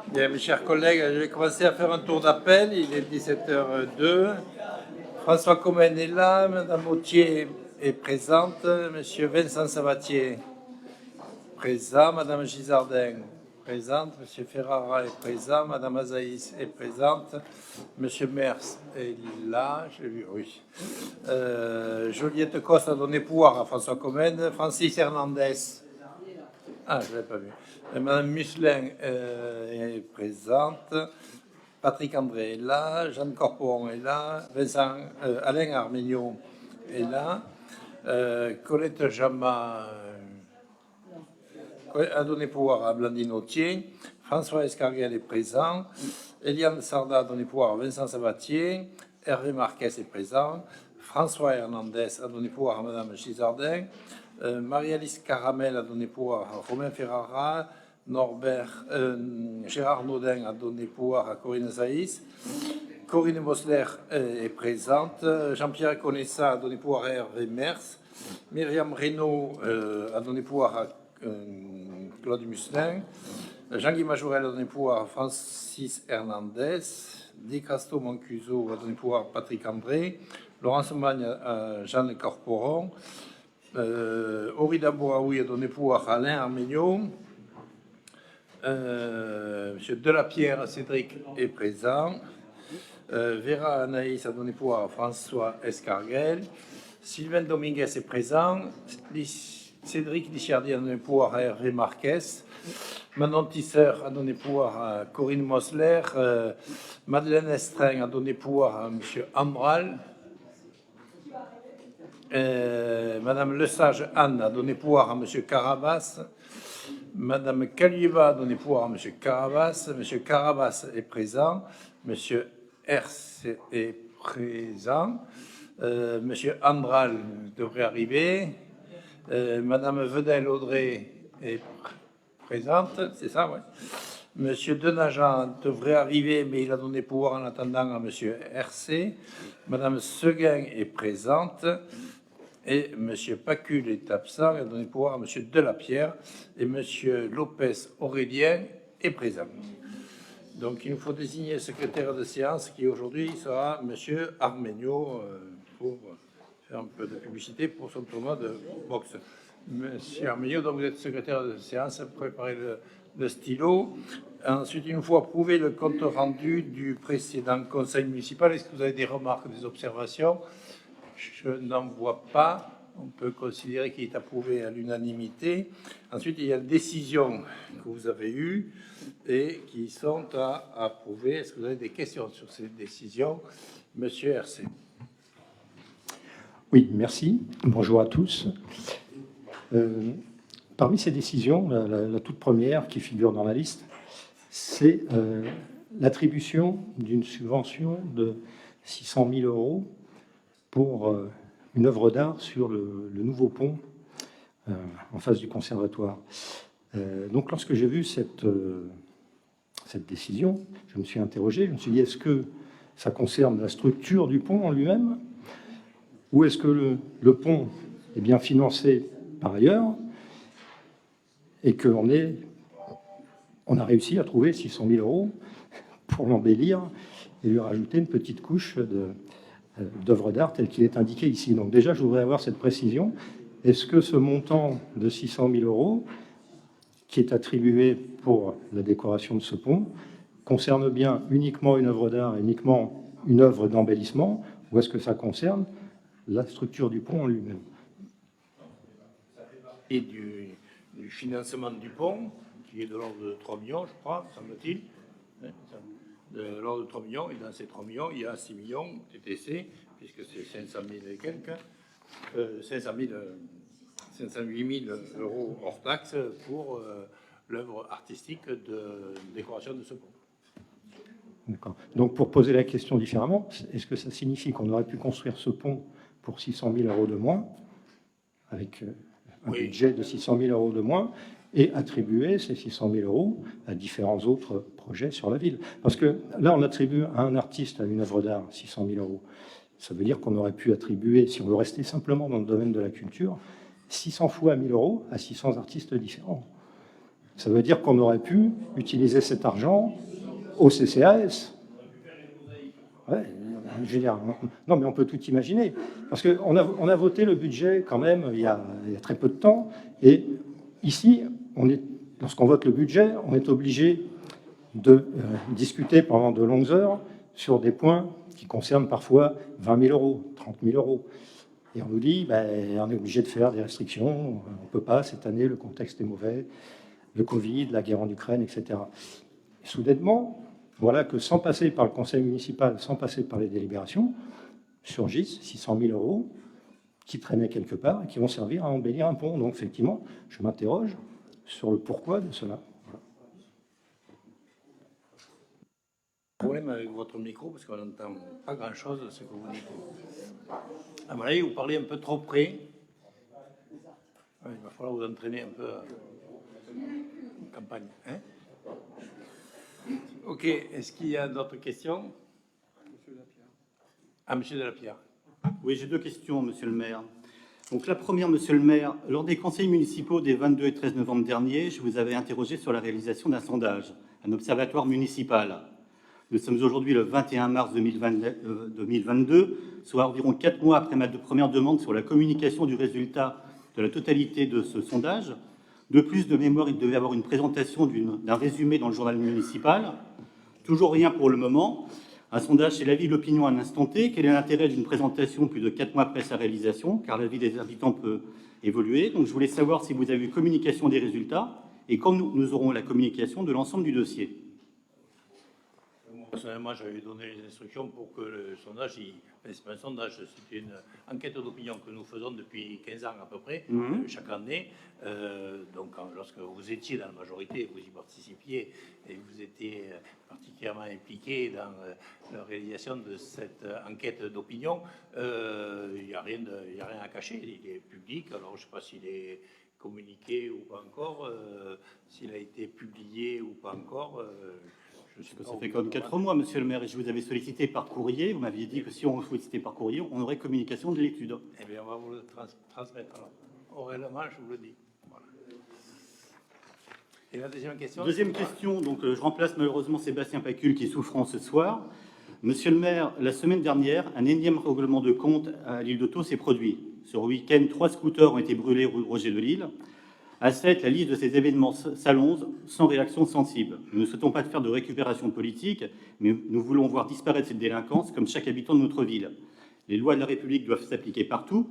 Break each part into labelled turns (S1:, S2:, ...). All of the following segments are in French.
S1: Bien, mes chers collègues, je vais commencer à faire un tour d'appel. Il est 17h02. François Comène est là, Madame Autier est présente, Monsieur Vincent Sabatier présent, Madame Gisardin présente, Monsieur Ferrara est présent, Madame Azaïs est présente, Monsieur Mers est là, j'ai vu, oui. Joliette Coste a donné pouvoir à François Comène, Francis Hernandez. Ah, je ne l'ai pas vu. Madame Musselin est présente. Patrick André est là. Jeanne Corporon est là. Alain Arménion est là. Colette Jama a donné pouvoir à Blandine Autier. François Escarguel est présent. Eliane Sarda a donné pouvoir à Vincent Sabatier. Hervé Marquez est présent. François Hernandez a donné pouvoir à Madame Gisardin. Marie-Alice Caramel a donné pouvoir à Romain Ferrara. Gérard Naudin a donné pouvoir à Corinne Zaïs. Corinne Mosler est présente. Jean-Pierre Conessa a donné pouvoir à Hervé Mers. Myriam Reynaud a donné pouvoir à Claude Musselin. Jean-Guy Majorel a donné pouvoir à Francis Hernandez. Di Casto Mancuso a donné pouvoir à Patrick André. Laurence Magne à Jeanne Corporon. Aurida Boaoui a donné pouvoir à Alain Arménion. Monsieur Delapierre Cédric est présent. Vera Anaïs a donné pouvoir à François Escarguel. Sylvain Dominguez est présent. Cédric Lichardi a donné pouvoir à Hervé Marquez. Manon Tisser a donné pouvoir à Corinne Mosler. Madeleine Estrin a donné pouvoir à monsieur Ambral. Madame Lesage Anne a donné pouvoir à monsieur Carabas. Madame Calieva a donné pouvoir à monsieur Carabas. Monsieur Carabas est présent. Monsieur Hers est présent. Monsieur Andral devrait arriver. Madame Vedel-Audrey est présente, c'est ça, oui. Monsieur Denajan devrait arriver, mais il a donné pouvoir en attendant à monsieur RC. Madame Seguin est présente. Et monsieur Pacul est absent. Il a donné pouvoir à monsieur Delapierre. Et monsieur Lopez Aurélien est présent. Donc il nous faut désigner le secrétaire de séance qui aujourd'hui sera monsieur Arménion pour faire un peu de publicité pour son tournoi de boxe. Monsieur Arménion, donc vous êtes secrétaire de séance, préparez le stylo. Ensuite, il nous faut approuver le compte rendu du précédent conseil municipal. Est-ce que vous avez des remarques, des observations? Je n'en vois pas. On peut considérer qu'il est approuvé à l'unanimité. Ensuite, il y a les décisions que vous avez eues et qui sont à approuver. Est-ce que vous avez des questions sur ces décisions? Monsieur RC.
S2: Oui, merci. Bonjour à tous. Parmi ces décisions, la toute première qui figure dans la liste, c'est l'attribution d'une subvention de 600 000 € pour une œuvre d'art sur le nouveau pont en face du conservatoire. Donc lorsque j'ai vu cette décision, je me suis interrogé, je me suis dit, est-ce que ça concerne la structure du pont en lui-même, ou est-ce que le pont est bien financé par ailleurs et qu'on a réussi à trouver 600 000 € pour l'embellir et lui rajouter une petite couche d'œuvres d'art tel qu'il est indiqué ici. Donc déjà, je voudrais avoir cette précision. Est-ce que ce montant de 600 000 € qui est attribué pour la décoration de ce pont concerne bien uniquement une œuvre d'art, uniquement une œuvre d'embellissement, ou est-ce que ça concerne la structure du pont en lui-même?
S1: Et du financement du pont, qui est de l'ordre de 3 millions, je crois, semble-t-il. De l'ordre de 3 millions, et dans ces 3 millions, il y a 6 millions TTC, puisque c'est 500 000 et quelques, 508 000 € hors taxe pour l'œuvre artistique de décoration de ce pont.
S2: D'accord. Donc, pour poser la question différemment, est-ce que ça signifie qu'on aurait pu construire ce pont pour 600 000 € de moins, avec un budget de 600 000 € de moins, et attribuer ces 600 000 € à différents autres projets sur la ville? Parce que là, on attribue à un artiste, à une œuvre d'art, 600 000 €. Ça veut dire qu'on aurait pu attribuer, si on veut rester simplement dans le domaine de la culture, 600 fois 1 000 € à 600 artistes différents. Ça veut dire qu'on aurait pu utiliser cet argent au CCAS. Ouais, je veux dire, non, mais on peut tout imaginer. Parce qu'on a voté le budget quand même il y a très peu de temps. Et ici, lorsqu'on vote le budget, on est obligé de discuter pendant de longues heures sur des points qui concernent parfois 20 000 euros, 30 000 euros. Et on nous dit, on est obligé de faire des restrictions, on ne peut pas, cette année, le contexte est mauvais, le Covid, la guerre en Ukraine, etc. Et soudainement, voilà que sans passer par le conseil municipal, sans passer par les délibérations, surgissent 600 000 euros qui traînaient quelque part et qui vont servir à embellir un pont. Donc effectivement, je m'interroge sur le pourquoi de cela.
S1: Problème avec votre micro, parce qu'on n'entend pas grand-chose de ce que vous dites. À mon avis, vous parlez un peu trop près. Ouais, il va falloir vous entraîner un peu en campagne. Hein? Ok, est-ce qu'il y a d'autres questions? Monsieur Delapierre. Ah, Monsieur Delapierre.
S3: Oui, j'ai 2 questions, Monsieur le maire. Donc la première, Monsieur le maire, lors des conseils municipaux des 22 et 13 novembre dernier, je vous avais interrogé sur la réalisation d'un sondage, un observatoire municipal. Nous sommes aujourd'hui le 21 mars 2022, soit environ 4 mois après ma première demande sur la communication du résultat de la totalité de ce sondage. De plus, de mémoire, il devait y avoir une présentation d'un résumé dans le journal municipal. Toujours rien pour le moment. Un sondage, c'est l'avis de l'opinion à un instant T. Quel est l'intérêt d'une présentation plus de 4 mois après sa réalisation? Car l'avis des habitants peut évoluer. Donc je voulais savoir si vous avez eu communication des résultats et quand nous aurons la communication de l'ensemble du dossier.
S1: Personnellement, j'avais donné les instructions pour que le sondage, c'est pas un sondage, c'est une enquête d'opinion que nous faisons depuis 15 ans à peu près, chaque année. Donc, lorsque vous étiez dans la majorité, vous y participiez et vous étiez particulièrement impliqué dans la réalisation de cette enquête d'opinion, il n'y a rien à cacher, il est public. Alors, je ne sais pas s'il est communiqué ou pas encore, s'il a été publié ou pas encore.
S3: Ça fait comme 4 mois, Monsieur le maire, et je vous avais sollicité par courrier. Vous m'aviez dit que si on sollicitait par courrier, on aurait communication de l'étude.
S1: Eh bien, on va vous le transmettre. Alors, oralement, je vous le dis. Voilà. Et la deuxième question?
S3: Deuxième question, donc je remplace malheureusement Sébastien Pacul qui est souffrant ce soir. Monsieur le maire, la semaine dernière, un énième règlement de compte à l'île d'Otto s'est produit. Sur le week-end, 3 scooters ont été brûlés rue Roger de Lille. À 7, la liste de ces événements s'allonge sans réaction sensible. Nous ne souhaitons pas faire de récupération politique, mais nous voulons voir disparaître cette délinquance comme chaque habitant de notre ville. Les lois de la République doivent s'appliquer partout.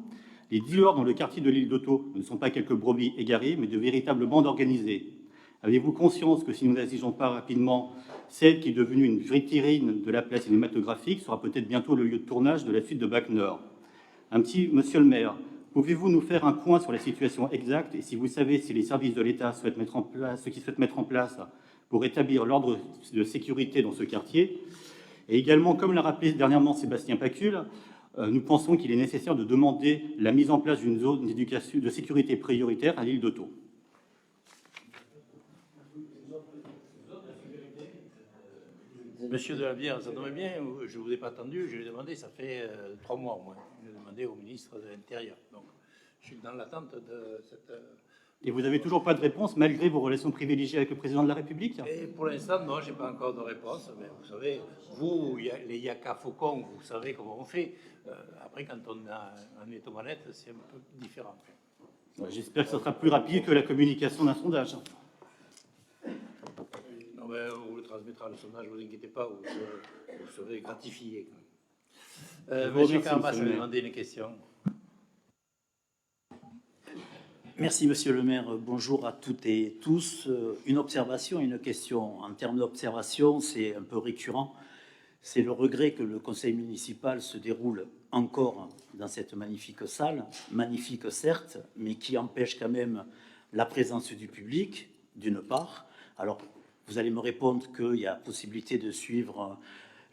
S3: Les dealers dans le quartier de l'île d'Otto ne sont pas quelques brebis égarées, mais de véritables bandes organisées. Avez-vous conscience que si nous n'agisons pas rapidement, celle qui est devenue une vitrine de la place cinématographique sera peut-être bientôt le lieu de tournage de la suite de Bac Nord? Un petit monsieur le maire, pouvez-vous nous faire un point sur la situation exacte et si vous savez si les services de l'État souhaitent mettre en place pour établir l'ordre de sécurité dans ce quartier? Et également, comme l'a rappelé dernièrement Sébastien Pacul, nous pensons qu'il est nécessaire de demander la mise en place d'une zone de sécurité prioritaire à l'île d'Otto.
S1: Monsieur Delapierre, ça tombe bien, je ne vous ai pas attendu, je l'ai demandé, ça fait 3 mois au moins. Je l'ai demandé au ministre de l'Intérieur. Donc, je suis dans l'attente de cette...
S3: Et vous n'avez toujours pas de réponse, malgré vos relations privilégiées avec le président de la République?
S1: Et pour l'instant, non, je n'ai pas encore de réponse. Mais vous savez, vous, les Yaka Faucon, vous savez comment on fait. Après, quand on est aux manettes, c'est un peu différent.
S3: J'espère que ce sera plus rapide que la communication d'un sondage.
S1: Non, mais on vous le transmettra, le sondage, ne vous inquiétez pas, vous serez gratifié. Monsieur Carabas avait demandé une question.
S4: Merci, Monsieur le maire. Bonjour à toutes et tous. Une observation et une question. En termes d'observation, c'est un peu récurrent. C'est le regret que le conseil municipal se déroule encore dans cette magnifique salle, magnifique certes, mais qui empêche quand même la présence du public, d'une part. Alors, vous allez me répondre qu'il y a possibilité de suivre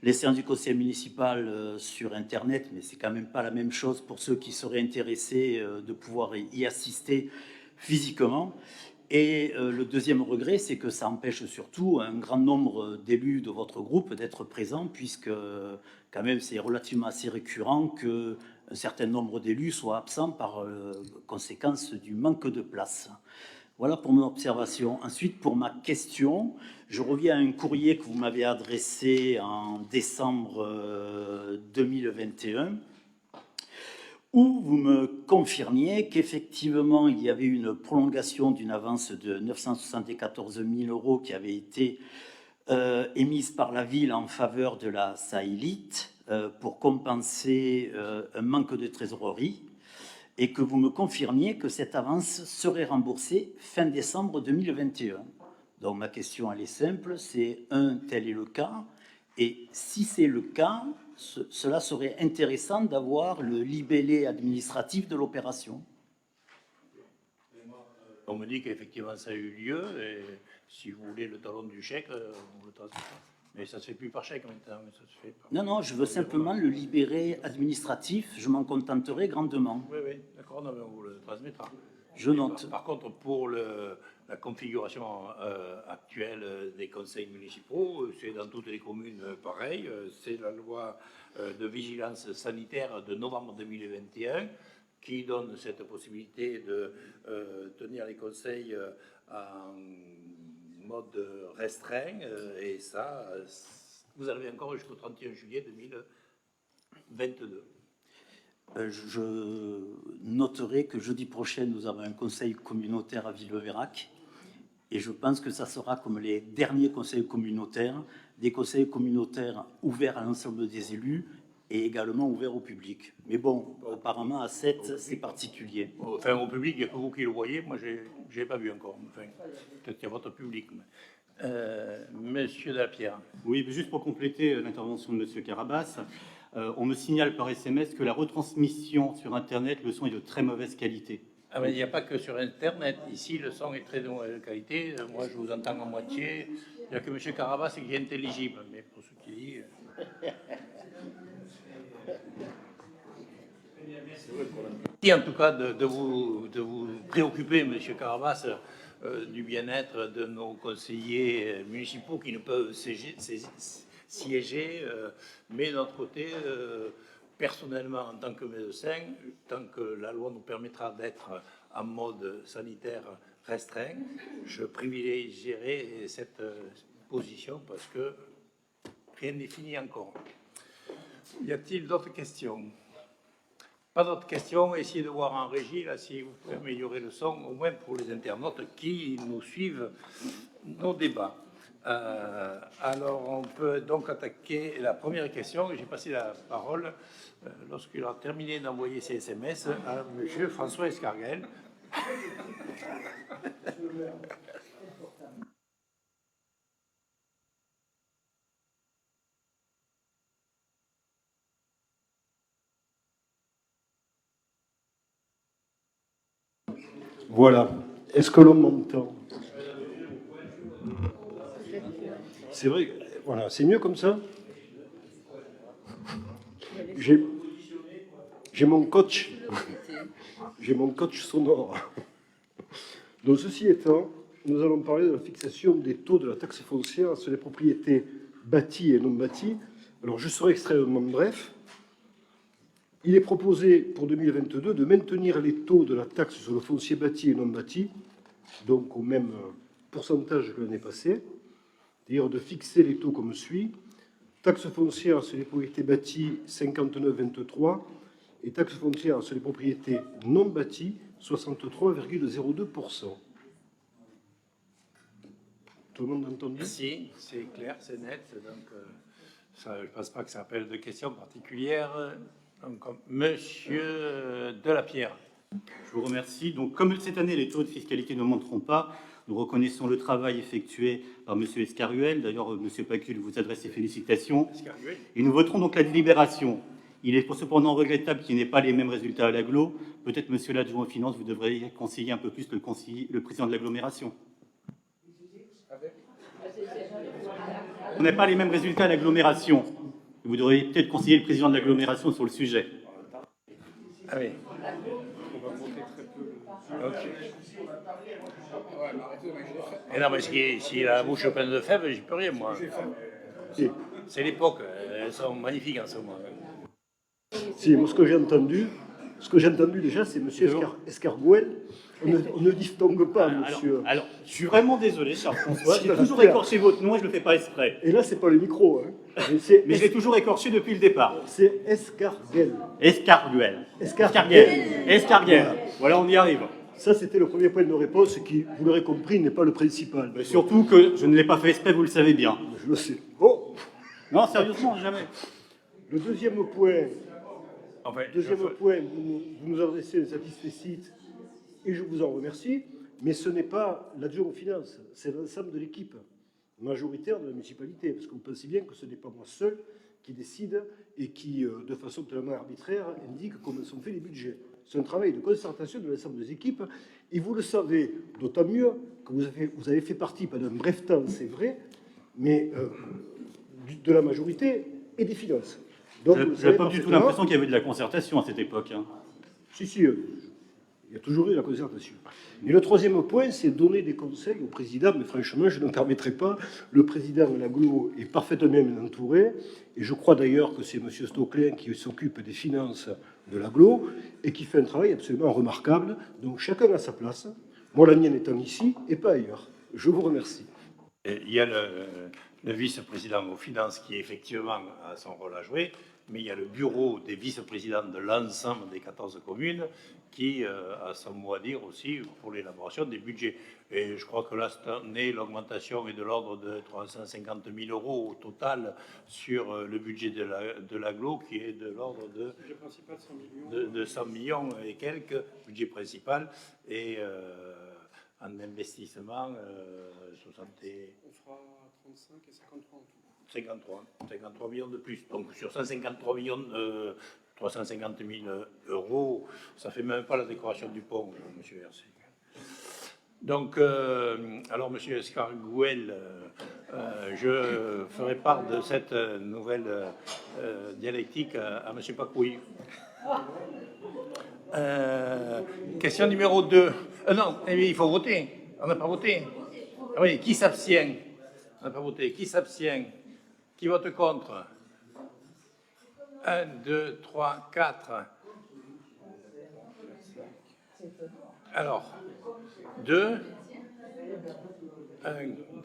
S4: les séances du conseil municipal sur Internet, mais c'est quand même pas la même chose pour ceux qui seraient intéressés de pouvoir y assister physiquement. Et le deuxième regret, c'est que ça empêche surtout un grand nombre d'élus de votre groupe d'être présents, puisque quand même c'est relativement assez récurrent qu'un certain nombre d'élus soient absents par conséquence du manque de place. Voilà pour mon observation. Ensuite, pour ma question, je reviens à un courrier que vous m'avez adressé en décembre 2021, où vous me confirmiez qu'effectivement, il y avait une prolongation d'une avance de 974 000 € qui avait été émise par la ville en faveur de la Sahélite pour compenser un manque de trésorerie, et que vous me confirmiez que cette avance serait remboursée fin décembre 2021. Donc ma question, elle est simple, c'est tel est le cas, et si c'est le cas, cela serait intéressant d'avoir le libellé administratif de l'opération.
S1: On me dit qu'effectivement ça a eu lieu, et si vous voulez le talon du chèque, on le transmet. Mais ça ne se fait plus par chèque maintenant. Mais ça se fait par...
S4: Non, je veux simplement le libellé administratif, je m'en contenterai grandement.
S1: Oui, d'accord, non, mais on vous le transmettra.
S4: Je note.
S1: Par contre, pour la configuration actuelle des conseils municipaux, c'est dans toutes les communes pareil. C'est la loi de vigilance sanitaire de novembre 2021 qui donne cette possibilité de tenir les conseils en mode restreint. Et ça, vous avez encore jusqu'au 31 juillet 2022.
S4: Je noterai que jeudi prochain, nous avons un conseil communautaire à Villeveyrac, et je pense que ça sera comme les derniers conseils communautaires, des conseils communautaires ouverts à l'ensemble des élus et également ouverts au public. Mais bon, apparemment à 7, c'est particulier.
S1: Enfin, au public, il n'y a que vous qui le voyez, moi je n'ai pas vu encore. Enfin, peut-être qu'il y a votre public. Mais... Monsieur Delapierre.
S3: Oui, juste pour compléter l'intervention de Monsieur Carabas, on me signale par SMS que la retransmission sur Internet, le son est de très mauvaise qualité.
S1: Ah, mais il n'y a pas que sur Internet. Ici, le son est très de mauvaise qualité. Moi, je vous entends en moitié. Il n'y a que M. Carabas qui est intelligible. Mais pour ce qui dit... Et en tout cas, de vous préoccuper, M. Carabas, du bien-être de nos conseillers municipaux qui ne peuvent siéger, mais d'un autre côté, personnellement, en tant que médecin, tant que la loi nous permettra d'être en mode sanitaire restreint, je privilégierai cette position parce que rien n'est fini encore. Y a-t-il d'autres questions? Pas d'autres questions. Essayez de voir en régie, là, si vous pouvez améliorer le son, au moins pour les internautes qui nous suivent nos débats. Alors, on peut donc attaquer la première question. J'ai passé la parole, lorsqu'il a terminé d'envoyer ses SMS, à M. François Escarguel.
S2: Voilà. Est-ce que l'on m'entend? C'est vrai, voilà, c'est mieux comme ça. J'ai mon coach. J'ai mon coach sonore. Donc, ceci étant, nous allons parler de la fixation des taux de la taxe foncière sur les propriétés bâties et non bâties. Alors, je serai extrêmement bref. Il est proposé pour 2022 de maintenir les taux de la taxe sur le foncier bâti et non bâti, donc au même pourcentage que l'année passée, c'est-à-dire de fixer les taux comme suit. Taxe foncière sur les propriétés bâties 59,23 et taxe foncière sur les propriétés non bâties 63,02%. Tout le monde a entendu?
S1: Merci, c'est clair, c'est net. Donc, ça, je ne pense pas que ça appelle de questions particulières. Donc, Monsieur Delapierre.
S3: Je vous remercie. Donc, comme cette année, les taux de fiscalité ne monteront pas, nous reconnaissons le travail effectué par M. Escaruel. D'ailleurs, M. Pacul vous adresse ses félicitations. Et nous voterons donc la délibération. Il est cependant regrettable qu'il n'ait pas les mêmes résultats à l'agglo. Peut-être, monsieur l'adjoint aux finances, vous devriez conseiller un peu plus le président de l'agglomération. On n'a pas les mêmes résultats à l'agglomération. Vous devriez peut-être conseiller le président de l'agglomération sur le sujet.
S1: Ah oui. Okay. Et non, mais s'il a la bouche pleine de fèves, j'y peux rien, moi. C'est l'époque. Elles sont magnifiques en ce moment.
S2: Si, moi, ce que j'ai entendu,
S5: Ce que j'ai entendu déjà, c'est M. Escargouel. On ne distingue pas, monsieur.
S3: Alors, je suis vraiment désolé, cher François. J'ai
S5: C'est
S3: toujours
S5: clair.
S3: écorché votre nom et je ne le fais pas exprès.
S5: Et là, c'est pas le micro. Hein.
S3: Mais je l'ai toujours écorché depuis le départ.
S5: C'est Escarguel.
S3: Escarguel.
S5: Escarguel.
S3: Escarguel. Voilà, on y arrive.
S5: Ça, c'était le premier point de réponse qui, vous l'aurez compris, n'est pas le principal.
S3: Mais surtout que je ne l'ai pas fait exprès, vous le savez bien.
S5: Je le sais. Bon,
S3: Non, sérieusement, jamais.
S5: le deuxième point.
S1: Enfin,
S5: Point, vous nous adressez un satisfait et je vous en remercie, mais ce n'est pas l'adjoint aux finances, c'est l'ensemble de l'équipe majoritaire de la municipalité, parce que vous pensez bien que ce n'est pas moi seul qui décide et qui, de façon totalement arbitraire, indique comment sont faits les budgets. C'est un travail de concertation de l'ensemble des équipes, et vous le savez d'autant mieux que vous avez fait partie pendant un bref temps, c'est vrai, mais de la majorité et des finances. Donc,
S3: Je n'avais pas du tout l'impression qu'il y avait de la concertation à cette époque. Hein.
S5: Si, il y a toujours eu la concertation. Et le troisième point, c'est donner des conseils au président, mais franchement, je ne permettrai pas. Le président de l'AGLO est parfaitement bien entouré, et je crois d'ailleurs que c'est M. Stoclin qui s'occupe des finances de l'AGLO, et qui fait un travail absolument remarquable. Donc chacun a sa place, moi la mienne étant ici, et pas ailleurs. Je vous remercie.
S1: Et il y a le vice-président aux finances qui, effectivement, a son rôle à jouer, mais il y a le bureau des vice-présidents de l'ensemble des 14 communes qui a son mot à dire aussi pour l'élaboration des budgets. Et je crois que là, cette année, l'augmentation est de l'ordre de 350 000 € au total sur le budget de l'AGLO, qui est de l'ordre de 100 millions et quelques, budget principal, et en investissement, 60
S6: On fera 35 et 53 en tout.
S1: 53 millions de plus. Donc sur 153 millions, 350 000 €, ça ne fait même pas la décoration du pont, monsieur Hersig. Donc, alors, monsieur Escargouel, je ferai part de cette nouvelle dialectique à monsieur Pacouille. Question numéro 2. Non, il faut voter. On n'a pas voté. Ah oui, qui s'abstient? On n'a pas voté. Qui s'abstient? Qui vote contre? 1, 2, 3, 4. Alors, 2, 1,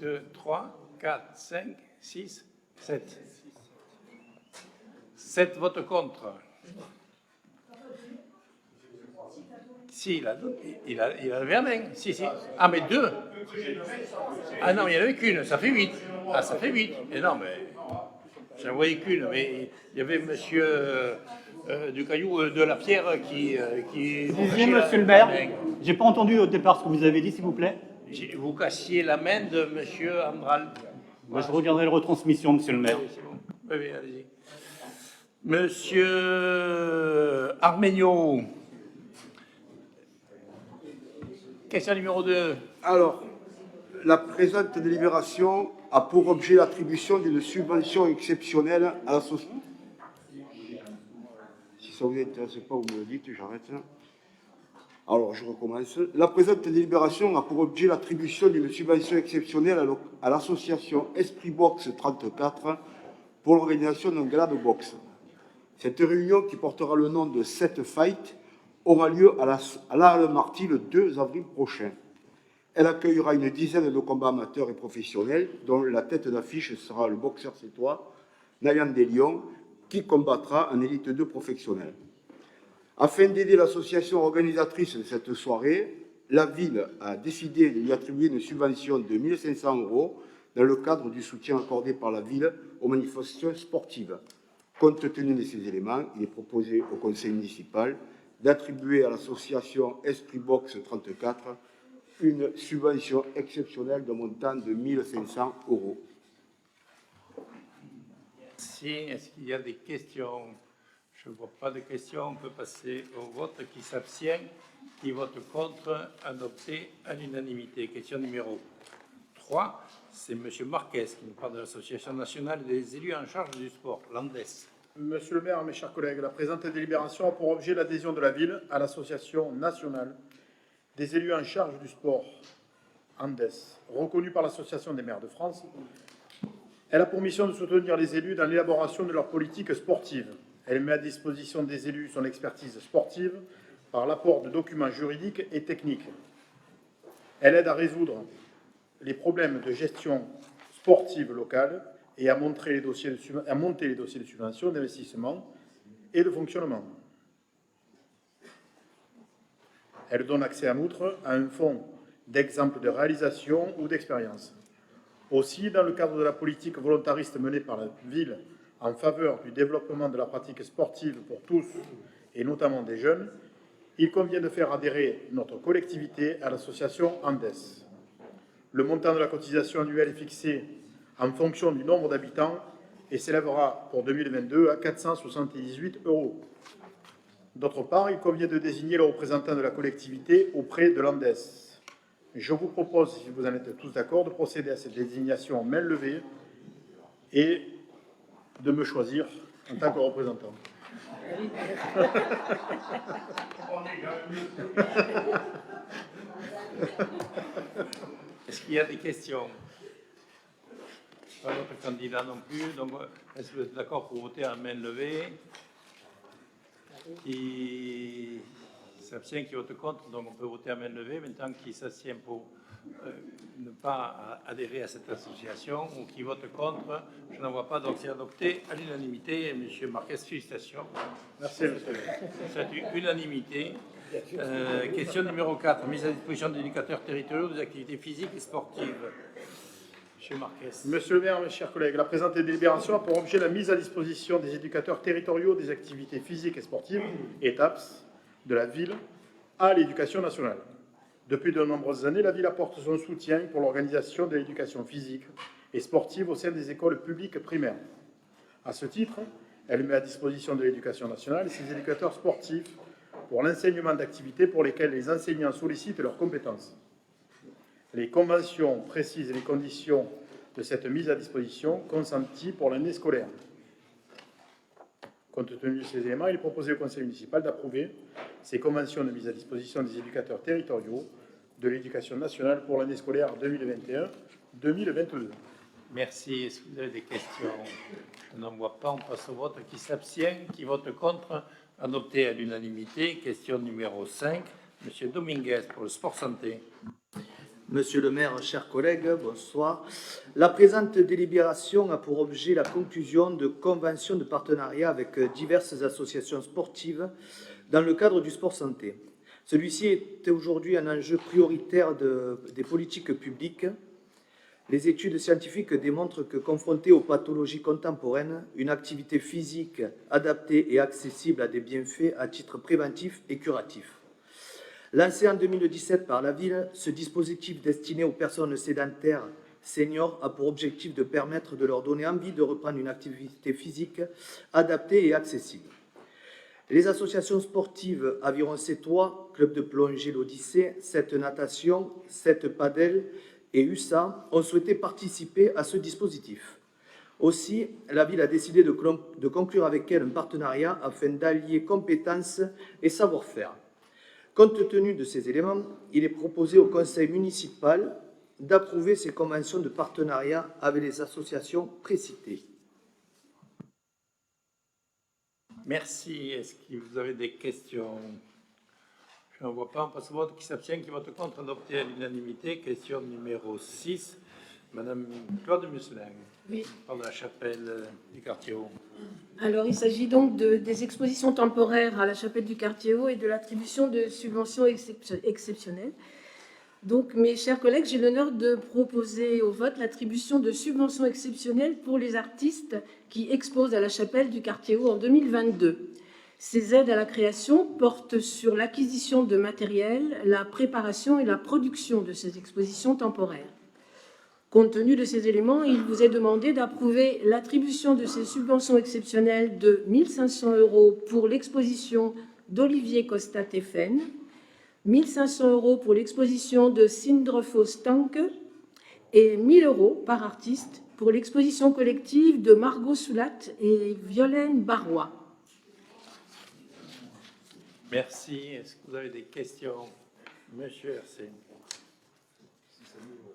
S1: 2, 3, 4, 5, 6, 7. 7 votes contre. Si, il a levé la main. Si. Ah, mais 2. Ah non, il n'y en avait qu'une, ça fait 8. Ah, ça fait 8. Et non, mais j'en voyais qu'une, mais il y avait monsieur du Caillou de la Pierre qui
S3: Disiez, monsieur le maire, j'ai pas entendu au départ ce que vous avez dit, s'il vous plaît.
S1: Vous cassiez la main de monsieur Andral.
S3: Moi, je regarderai la retransmission, monsieur le maire.
S1: Oui, allez-y. Monsieur Arméniaud. Question numéro 2.
S7: Alors, la présente délibération a pour objet l'attribution d'une subvention exceptionnelle à la société. Si ça vous intéresse pas, vous me le dites, j'arrête. Alors, je recommence. La présente délibération a pour objet l'attribution d'une subvention exceptionnelle à l'association Esprit Box 34 pour l'organisation d'un gala de boxe. Cette réunion, qui portera le nom de 7 Fight, aura lieu à la Halle Marty le 2 avril prochain. Elle accueillera une dizaine de combats amateurs et professionnels, dont la tête d'affiche sera le boxeur sétois, Nayan Delion, qui combattra en élite 2 professionnel. Afin d'aider l'association organisatrice de cette soirée, la ville a décidé de lui attribuer une subvention de 1 500 € dans le cadre du soutien accordé par la ville aux manifestations sportives. Compte tenu de ces éléments, il est proposé au conseil municipal d'attribuer à l'association Esprit Box 34 une subvention exceptionnelle d'un montant de 1 500 €.
S1: Merci. Est-ce qu'il y a des questions? Je ne vois pas de questions. On peut passer au vote. Qui s'abstient? Qui vote contre? Adopté à l'unanimité. Question numéro 3. C'est M. Marquez qui nous parle de l'Association nationale des élus en charge du sport, l'ANDES.
S6: Monsieur le maire, mes chers collègues, la présente délibération a pour objet l'adhésion de la ville à l'Association nationale des élus en charge du sport, ANDES, reconnue par l'Association des maires de France. Elle a pour mission de soutenir les élus dans l'élaboration de leur politique sportive. Elle met à disposition des élus son expertise sportive par l'apport de documents juridiques et techniques. Elle aide à résoudre les problèmes de gestion sportive locale et à monter les dossiers de subvention, d'investissement et de fonctionnement. Elle donne accès en outre à un fonds d'exemples de réalisation ou d'expérience. Aussi, dans le cadre de la politique volontariste menée par la ville en faveur du développement de la pratique sportive pour tous, et notamment des jeunes, il convient de faire adhérer notre collectivité à l'association Andes. Le montant de la cotisation annuelle est fixé en fonction du nombre d'habitants et s'élèvera pour 2022 à 478 €. D'autre part, il convient de désigner le représentant de la collectivité auprès de l'Andes. Je vous propose, si vous en êtes tous d'accord, de procéder à cette désignation en main levée et de me choisir en tant que représentant.
S1: Est-ce qu'il y a des questions? Pas votre candidat non plus. Donc, est-ce que vous êtes d'accord pour voter à main levée? Qui s'abstient, qui vote contre? Donc, on peut voter à main levée. Maintenant, qui s'abstient pour ne pas adhérer à cette association ou qui vote contre? Je n'en vois pas. Donc, c'est adopté à l'unanimité. Monsieur Marquez, félicitations.
S6: Merci, monsieur.
S1: C'est unanimité. Question numéro 4. Mise à disposition d'éducateurs territoriaux des activités physiques et sportives. Monsieur Marquez.
S6: Monsieur le maire, mes chers collègues, la présente délibération a pour objet la mise à disposition des éducateurs territoriaux des activités physiques et sportives, ETAPS, de la ville à l'éducation nationale. Depuis de nombreuses années, la ville apporte son soutien pour l'organisation de l'éducation physique et sportive au sein des écoles publiques primaires. À ce titre, elle met à disposition de l'éducation nationale ses éducateurs sportifs pour l'enseignement d'activités pour lesquelles les enseignants sollicitent leurs compétences. Les conventions précisent les conditions de cette mise à disposition consentie pour l'année scolaire. Compte tenu de ces éléments, il est proposé au Conseil municipal d'approuver ces conventions de mise à disposition des éducateurs territoriaux de l'éducation nationale pour l'année scolaire 2021-2022.
S1: Merci. Est-ce que vous avez des questions? Je n'en vois pas. On passe au vote. Qui s'abstient? Qui vote contre? Adopté à l'unanimité. Question numéro 5. Monsieur Dominguez pour le sport santé.
S8: Monsieur le maire, chers collègues, bonsoir. La présente délibération a pour objet la conclusion de conventions de partenariat avec diverses associations sportives dans le cadre du sport santé. Celui-ci est aujourd'hui un enjeu prioritaire des politiques publiques. Les études scientifiques démontrent que, confrontée aux pathologies contemporaines, une activité physique adaptée et accessible a des bienfaits à titre préventif et curatif. Lancé en 2017 par la ville, ce dispositif destiné aux personnes sédentaires seniors a pour objectif de permettre de leur donner envie de reprendre une activité physique adaptée et accessible. Les associations sportives Aviron C3, Club de plongée l'Odyssée, 7 Natation, 7 Padel et USA ont souhaité participer à ce dispositif. Aussi, la ville a décidé de conclure avec elles un partenariat afin d'allier compétences et savoir-faire. Compte tenu de ces éléments, il est proposé au conseil municipal d'approuver ces conventions de partenariat avec les associations précitées.
S1: Merci. Est-ce que vous avez des questions? Je n'en vois pas. On passe au vote. Qui s'abstient? Qui vote contre? Adopté à l'unanimité. Question numéro 6. Madame Claude Musselin.
S9: Oui.
S1: Par la chapelle du quartier Haut.
S9: Alors, il s'agit donc des expositions temporaires à la chapelle du quartier Haut et de l'attribution de subventions exceptionnelles. Donc, mes chers collègues, j'ai l'honneur de proposer au vote l'attribution de subventions exceptionnelles pour les artistes qui exposent à la chapelle du quartier Haut en 2022. Ces aides à la création portent sur l'acquisition de matériel, la préparation et la production de ces expositions temporaires. Compte tenu de ces éléments, il vous est demandé d'approuver l'attribution de ces subventions exceptionnelles de 1 500 € pour l'exposition d'Olivier Costa-Teffen, 1 500 € pour l'exposition de Sindrefo Stanke et 1 000 € par artiste pour l'exposition collective de Margot Soulat et Violaine Barrois.
S1: Merci. Est-ce que vous avez des questions? Monsieur RC.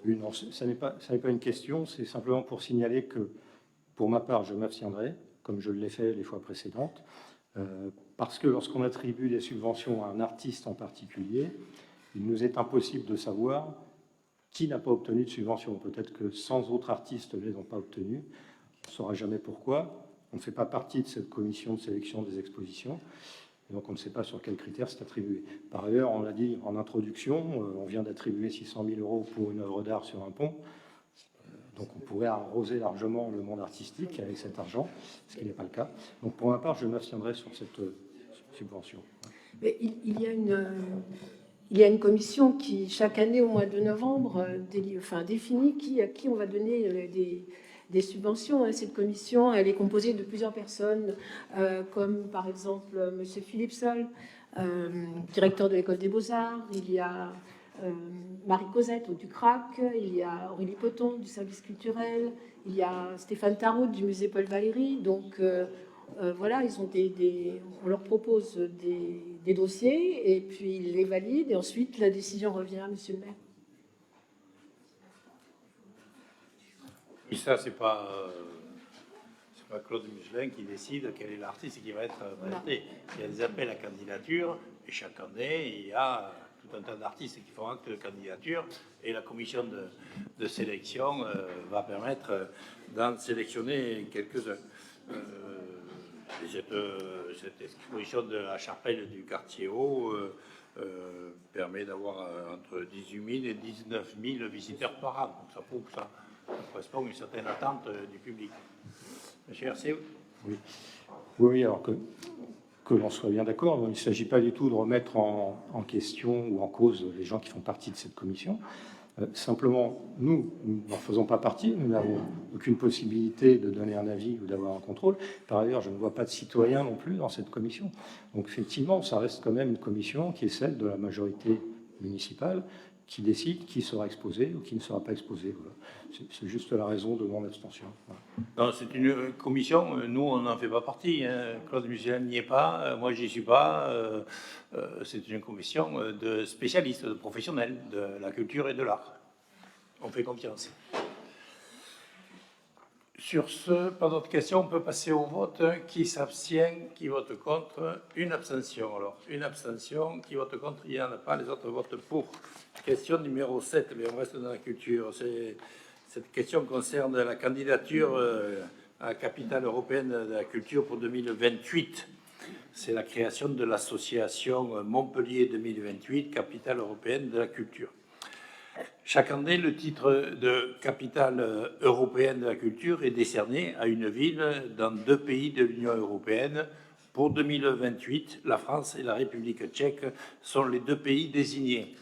S2: Oui, non, ça n'est pas une question, c'est simplement pour signaler que, pour ma part, je m'abstiendrai, comme je l'ai fait les fois précédentes, parce que lorsqu'on attribue des subventions à un artiste en particulier, il nous est impossible de savoir qui n'a pas obtenu de subvention. Peut-être que 100 autres artistes ne les ont pas obtenus. On ne saura jamais pourquoi. On ne fait pas partie de cette commission de sélection des expositions. Et donc on ne sait pas sur quels critères c'est attribué. Par ailleurs, on l'a dit en introduction, on vient d'attribuer 600 000 € pour une œuvre d'art sur un pont. Donc on pourrait arroser largement le monde artistique avec cet argent, ce qui n'est pas le cas. Donc pour ma part, je m'abstiendrai sur cette subvention.
S9: Mais il y a une commission qui, chaque année au mois de novembre, définit à qui on va donner des subventions. Cette commission, elle est composée de plusieurs personnes, comme par exemple M. Philippe Sol, directeur de l'École des Beaux-Arts. Il y a Marie Cosette du CRAC, il y a Aurélie Poton du service culturel, il y a Stéphane Tarot du musée Paul Valéry. Donc voilà, ils ont on leur propose des dossiers et puis ils les valident et ensuite la décision revient à Monsieur le maire.
S1: Et ça, c'est pas Claude Michelin qui décide quel est l'artiste qui va être présenté. Il y a des appels à candidature et chaque année, il y a tout un tas d'artistes qui font acte de candidature et la commission de sélection va permettre d'en sélectionner quelques-uns. Cette exposition de la chapelle du quartier haut permet d'avoir entre 18 000 et 19 000 visiteurs par an. Donc ça prouve que ça correspond à une certaine attente du public. Monsieur Hercé.
S2: Oui, alors que l'on soit bien d'accord, il ne s'agit pas du tout de remettre en question ou en cause les gens qui font partie de cette commission. Simplement, nous n'en faisons pas partie, nous n'avons aucune possibilité de donner un avis ou d'avoir un contrôle. Par ailleurs, je ne vois pas de citoyens non plus dans cette commission. Donc effectivement, ça reste quand même une commission qui est celle de la majorité municipale, qui décide qui sera exposé ou qui ne sera pas exposé. Voilà. C'est juste la raison de mon abstention. Voilà.
S1: Non, c'est une commission, nous on n'en fait pas partie, hein. Claude Michelin n'y est pas, moi j'y suis pas, c'est une commission de spécialistes, de professionnels de la culture et de l'art. On fait confiance. Sur ce, pas d'autres questions, on peut passer au vote. Qui s'abstient, qui vote contre? Une abstention. Alors, une abstention, qui vote contre? Il n'y en a pas, les autres votent pour. Question numéro 7, mais on reste dans la culture. Cette question concerne la candidature à la capitale européenne de la culture pour 2028. C'est la création de l'association Montpellier 2028, capitale européenne de la culture. Chaque année, le titre de capitale européenne de la culture est décerné à une ville dans 2 pays de l'Union européenne. Pour 2028, la France et la République tchèque sont les 2 pays désignés.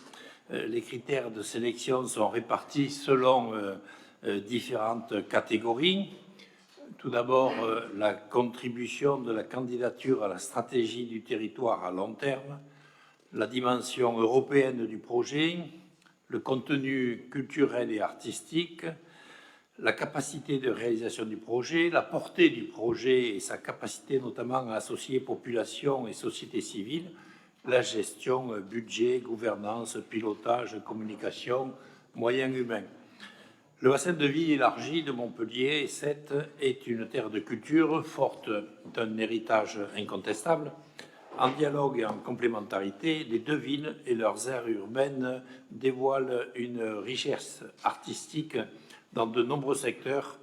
S1: Les critères de sélection sont répartis selon différentes catégories. Tout d'abord, la contribution de la candidature à la stratégie du territoire à long terme, la dimension européenne du projet, le contenu culturel et artistique, la capacité de réalisation du projet, la portée du projet et sa capacité notamment à associer population et société civile, la gestion, budget, gouvernance, pilotage, communication, moyens humains. Le bassin de vie élargi de Montpellier 7 est une terre de culture forte d'un héritage incontestable. En dialogue et en complémentarité, les 2 villes et leurs aires urbaines dévoilent une richesse artistique dans de nombreux secteurs,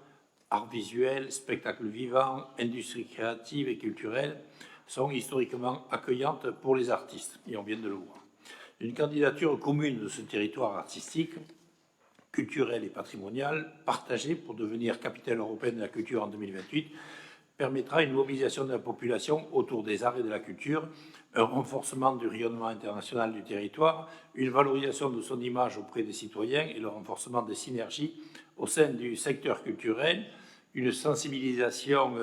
S1: art visuel, spectacle vivant, industrie créative et culturelle, sont historiquement accueillantes pour les artistes, et on vient de le voir. Une candidature commune de ce territoire artistique, culturel et patrimonial, partagée pour devenir capitale européenne de la culture en 2028, permettra une mobilisation de la population autour des arts et de la culture, un renforcement du rayonnement international du territoire, une valorisation de son image auprès des citoyens et le renforcement des synergies au sein du secteur culturel, une sensibilisation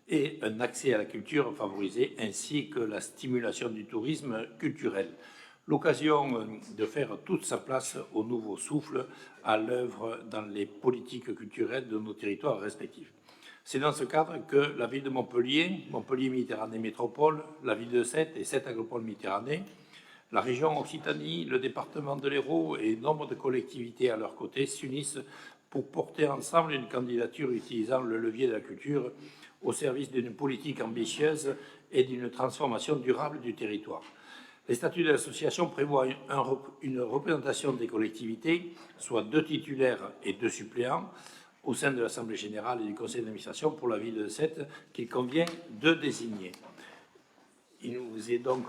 S1: et un accès à la culture favorisé, ainsi que la stimulation du tourisme culturel. L'occasion de faire toute sa place au nouveau souffle à l'œuvre dans les politiques culturelles de nos territoires respectifs. C'est dans ce cadre que la ville de Montpellier, Montpellier Méditerranée Métropole, la ville de Sète et Sète Agropole Méditerranée, la région Occitanie, le département de l'Hérault et nombre de collectivités à leur côté s'unissent pour porter ensemble une candidature utilisant le levier de la culture au service d'une politique ambitieuse et d'une transformation durable du territoire. Les statuts de l'association prévoient une représentation des collectivités, soit 2 titulaires et 2 suppléants, au sein de l'Assemblée générale et du conseil d'administration pour la ville de Sète, qu'il convient de désigner. Il vous est donc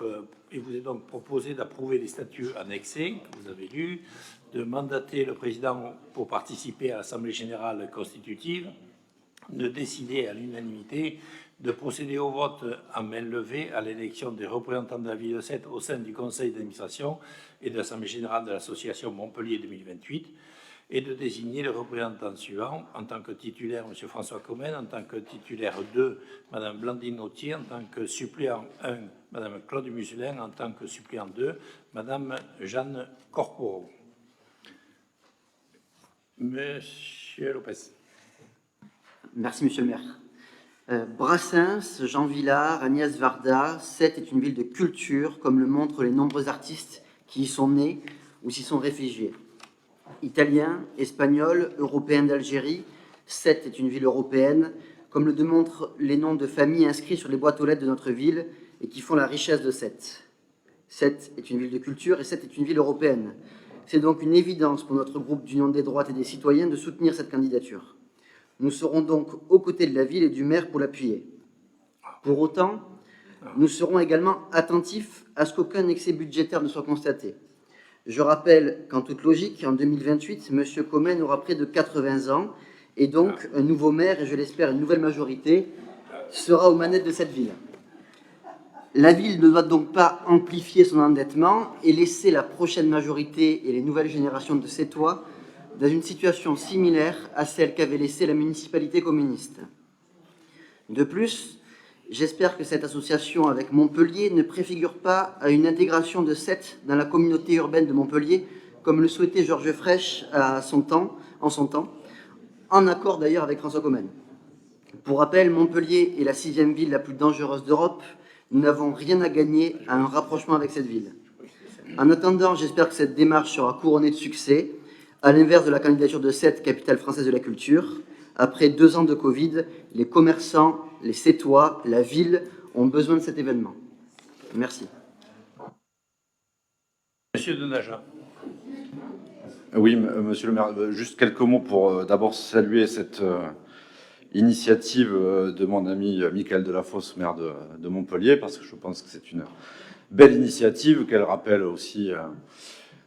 S1: proposé d'approuver les statuts annexés, que vous avez lus, de mandater le président pour participer à l'Assemblée générale constitutive, de décider à l'unanimité de procéder au vote à main levée à l'élection des représentants de la ville de Sète au sein du conseil d'administration et de l'Assemblée générale de l'association Montpellier 2028, et de désigner les représentants suivants en tant que titulaire M. François Comène, en tant que titulaire 2 Mme Blandine Autier, en tant que suppléant 1 Mme Claude Muselin, en tant que suppléant 2 Mme Jeanne Corporo. Monsieur Lopez.
S10: Merci, Monsieur le maire. Brassens, Jean Villard, Agnès Varda, Sète est une ville de culture, comme le montrent les nombreux artistes qui y sont nés ou s'y sont réfugiés. Italiens, Espagnols, Européens d'Algérie, Sète est une ville européenne, comme le démontrent les noms de familles inscrits sur les boîtes aux lettres de notre ville et qui font la richesse de Sète. Sète est une ville de culture et Sète est une ville européenne. C'est donc une évidence pour notre groupe d'Union des droites et des citoyens de soutenir cette candidature. Nous serons donc aux côtés de la ville et du maire pour l'appuyer. Pour autant, nous serons également attentifs à ce qu'aucun excès budgétaire ne soit constaté. Je rappelle qu'en toute logique, en 2028, M. Comène aura près de 80 ans et donc un nouveau maire, et je l'espère une nouvelle majorité, sera aux manettes de cette ville. La ville ne doit donc pas amplifier son endettement et laisser la prochaine majorité et les nouvelles générations de Sétois dans une situation similaire à celle qu'avait laissée la municipalité communiste. De plus, j'espère que cette association avec Montpellier ne préfigure pas à une intégration de Sète dans la communauté urbaine de Montpellier, comme le souhaitait Georges Frêche en son temps, en accord d'ailleurs avec François Comène. Pour rappel, Montpellier est la 6e ville la plus dangereuse d'Europe. Nous n'avons rien à gagner à un rapprochement avec cette ville. En attendant, j'espère que cette démarche sera couronnée de succès, à l'inverse de la candidature de Sète, capitale française de la culture. Après 2 ans de Covid, les commerçants, les Sétois, la ville ont besoin de cet événement. Merci.
S1: Monsieur Denaja.
S11: Oui, monsieur le maire, juste quelques mots pour d'abord saluer cette initiative de mon ami Michael Delafosse, maire de Montpellier, parce que je pense que c'est une belle initiative, qu'elle rappelle aussi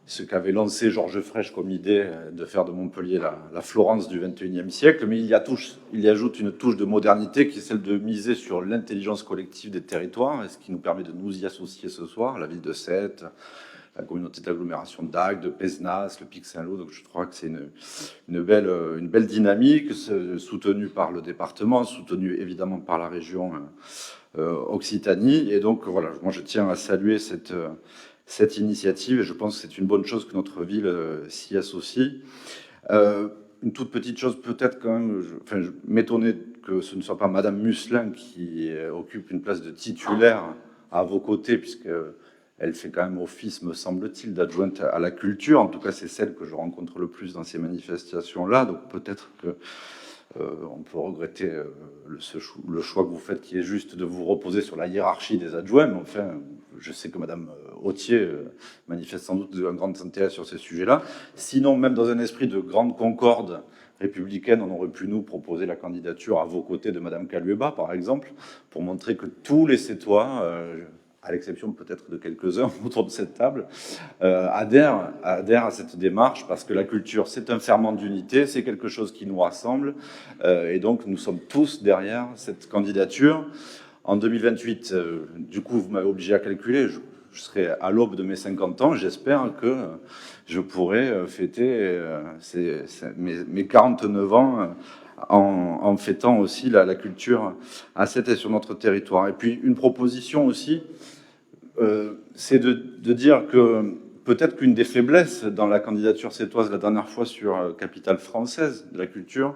S11: ce qu'avait lancé Georges Frêche comme idée de faire de Montpellier la Florence du XXIe siècle, mais il y ajoute une touche de modernité qui est celle de miser sur l'intelligence collective des territoires, ce qui nous permet de nous y associer ce soir, la ville de Sète, la communauté d'agglomération d'Agde, de Pézenas, le Pic Saint-Lô. Donc je crois que c'est une belle dynamique, soutenue par le département, soutenue évidemment par la région Occitanie. Et donc voilà, moi je tiens à saluer cette initiative et je pense que c'est une bonne chose que notre ville s'y associe. Une toute petite chose peut-être quand même, je m'étonnais que ce ne soit pas Madame Muselin qui occupe une place de titulaire à vos côtés, puisque elle fait quand même office, me semble-t-il, d'adjointe à la culture. En tout cas, c'est celle que je rencontre le plus dans ces manifestations-là. Donc peut-être que on peut regretter le choix que vous faites, qui est juste de vous reposer sur la hiérarchie des adjoints. Mais enfin, je sais que Madame Autier manifeste sans doute un grand intérêt sur ces sujets-là. Sinon, même dans un esprit de grande concorde républicaine, on aurait pu nous proposer la candidature à vos côtés de Madame Kalueba, par exemple, pour montrer que tous les Sétois, à l'exception peut-être de quelques-uns autour de cette table, adhèrent à cette démarche, parce que la culture, c'est un ferment d'unité, c'est quelque chose qui nous rassemble, et donc nous sommes tous derrière cette candidature. En 2028, du coup, vous m'avez obligé à calculer, je serai à l'aube de mes 50 ans, j'espère que je pourrai fêter mes 49 ans en fêtant aussi la culture à Sète et sur notre territoire. Et puis une proposition aussi, c'est de dire que peut-être qu'une des faiblesses dans la candidature sétoise la dernière fois sur capitale française de la culture,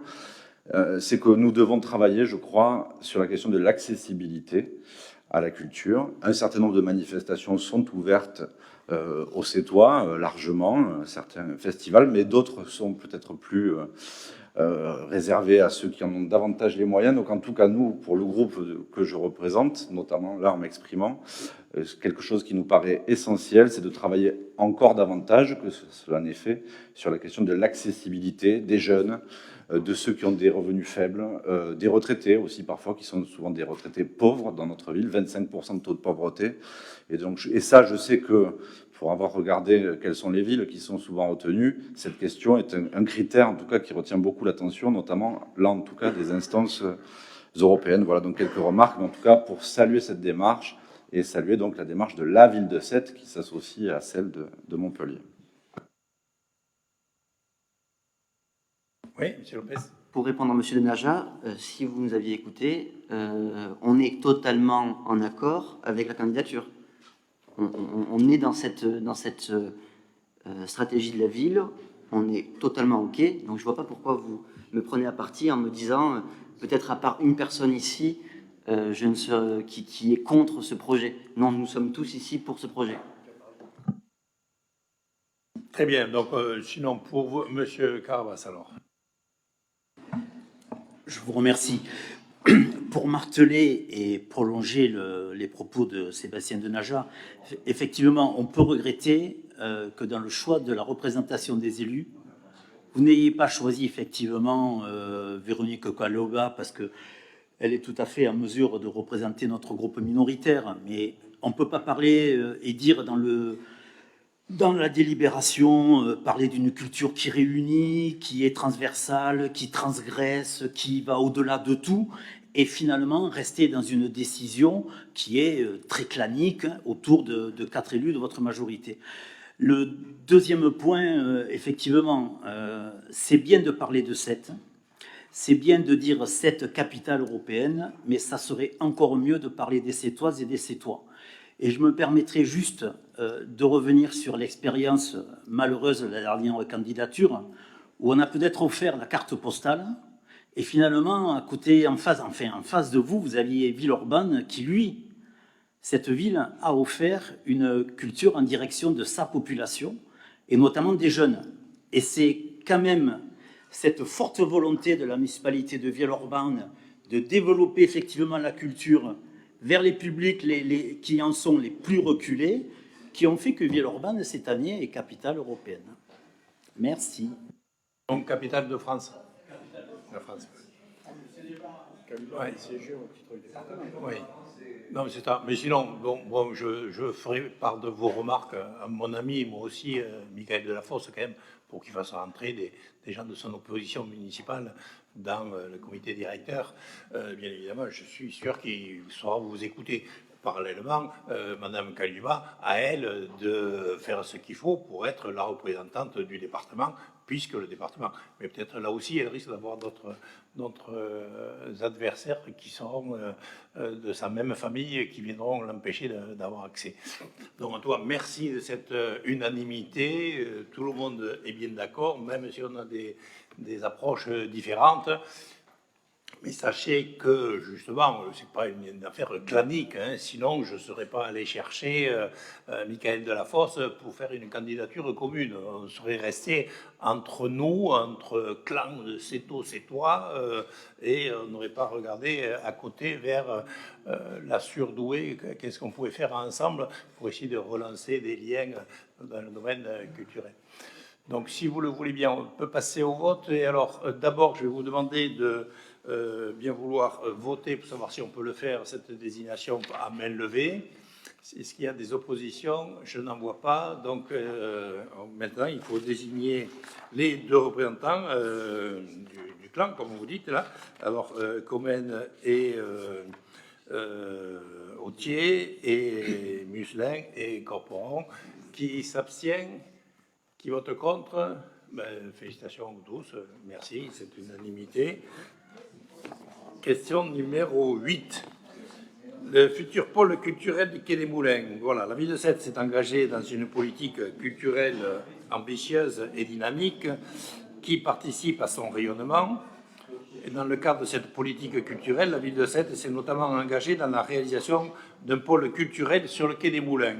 S11: c'est que nous devons travailler, je crois, sur la question de l'accessibilité à la culture. Un certain nombre de manifestations sont ouvertes aux Sétois, largement, certains festivals, mais d'autres sont peut-être plus réservé à ceux qui en ont davantage les moyens. Donc en tout cas, nous, pour le groupe que je représente, notamment là en m'exprimant, quelque chose qui nous paraît essentiel, c'est de travailler encore davantage que cela n'est fait sur la question de l'accessibilité des jeunes, de ceux qui ont des revenus faibles, des retraités aussi parfois, qui sont souvent des retraités pauvres dans notre ville, 25% de taux de pauvreté. Et ça, je sais que, pour avoir regardé quelles sont les villes qui sont souvent retenues, cette question est un critère, en tout cas, qui retient beaucoup l'attention, notamment, là, en tout cas, des instances européennes. Voilà donc quelques remarques, mais en tout cas, pour saluer cette démarche, et saluer donc la démarche de la ville de Sète qui s'associe à celle de Montpellier.
S1: Oui, M. Lopez.
S10: Pour répondre à M. Denaja, si vous nous aviez écouté, on est totalement en accord avec la candidature. On est dans cette stratégie de la ville, on est totalement OK. Donc je ne vois pas pourquoi vous me prenez à partie en me disant, peut-être à part une personne ici, qui est contre ce projet. Non, nous sommes tous ici pour ce projet.
S1: Très bien. Donc, sinon, pour vous, M. Carabas, alors.
S4: Je vous remercie. Pour marteler et prolonger les propos de Sébastien Denaja, effectivement, on peut regretter que dans le choix de la représentation des élus, vous n'ayez pas choisi effectivement Véronique Kaloba parce que elle est tout à fait en mesure de représenter notre groupe minoritaire, mais on ne peut pas parler et dire dans la délibération, parler d'une culture qui réunit, qui est transversale, qui transgresse, qui va au-delà de tout, et finalement rester dans une décision qui est très clanique autour de 4 élus de votre majorité. Le deuxième point, effectivement, c'est bien de parler de Sète. C'est bien de dire cette capitale européenne, mais ça serait encore mieux de parler des Sétoises et des Sétois. Et je me permettrai juste de revenir sur l'expérience malheureuse de la dernière candidature, où on a peut-être offert la carte postale, et finalement, à côté, en face de vous, vous aviez Villeurbanne qui, lui, cette ville a offert une culture en direction de sa population, et notamment des jeunes. Et c'est quand même cette forte volonté de la municipalité de Villeurbanne de développer effectivement la culture vers les publics qui en sont les plus reculés, qui ont fait que Villeurbanne, cette année, est capitale européenne. Merci.
S1: Donc, capitale de France. La France. Oui. Non, mais c'est ça. Mais sinon, bon, je ferai part de vos remarques à mon ami, moi aussi, Michael Delafosse, quand même, pour qu'il fasse rentrer des gens de son opposition municipale dans le comité directeur. Bien évidemment, je suis sûr qu'il saura vous écouter. Parallèlement, Madame Kaliba, à elle de faire ce qu'il faut pour être la représentante du département, puisque le département, mais peut-être là aussi, elle risque d'avoir d'autres adversaires qui seront de sa même famille, qui viendront l'empêcher d'avoir accès. Donc, toi, merci de cette unanimité. Tout le monde est bien d'accord, même si on a des approches différentes. Mais sachez que, justement, ce n'est pas une affaire clanique, hein, sinon je ne serais pas allé chercher Michael Delafosse pour faire une candidature commune. On serait resté entre nous, entre clans de Sétois, et on n'aurait pas regardé à côté vers la surdouée, qu'est-ce qu'on pouvait faire ensemble pour essayer de relancer des liens dans le domaine culturel. Donc, si vous le voulez bien, on peut passer au vote. Et alors, d'abord, je vais vous demander de bien vouloir voter pour savoir si on peut le faire, cette désignation à main levée. Est-ce qu'il y a des oppositions? Je n'en vois pas. Donc, maintenant, il faut désigner les deux représentants du clan, comme vous dites là. Alors, Comène et Autier et Muselin et Corporon. Qui s'abstient? Qui vote contre? Félicitations à vous tous. Merci, c'est une unanimité. Question numéro 8. Le futur pôle culturel du Quai des Moulins. Voilà, la ville de Sète s'est engagée dans une politique culturelle ambitieuse et dynamique qui participe à son rayonnement. Et dans le cadre de cette politique culturelle, la ville de Sète s'est notamment engagée dans la réalisation d'un pôle culturel sur le Quai des Moulins.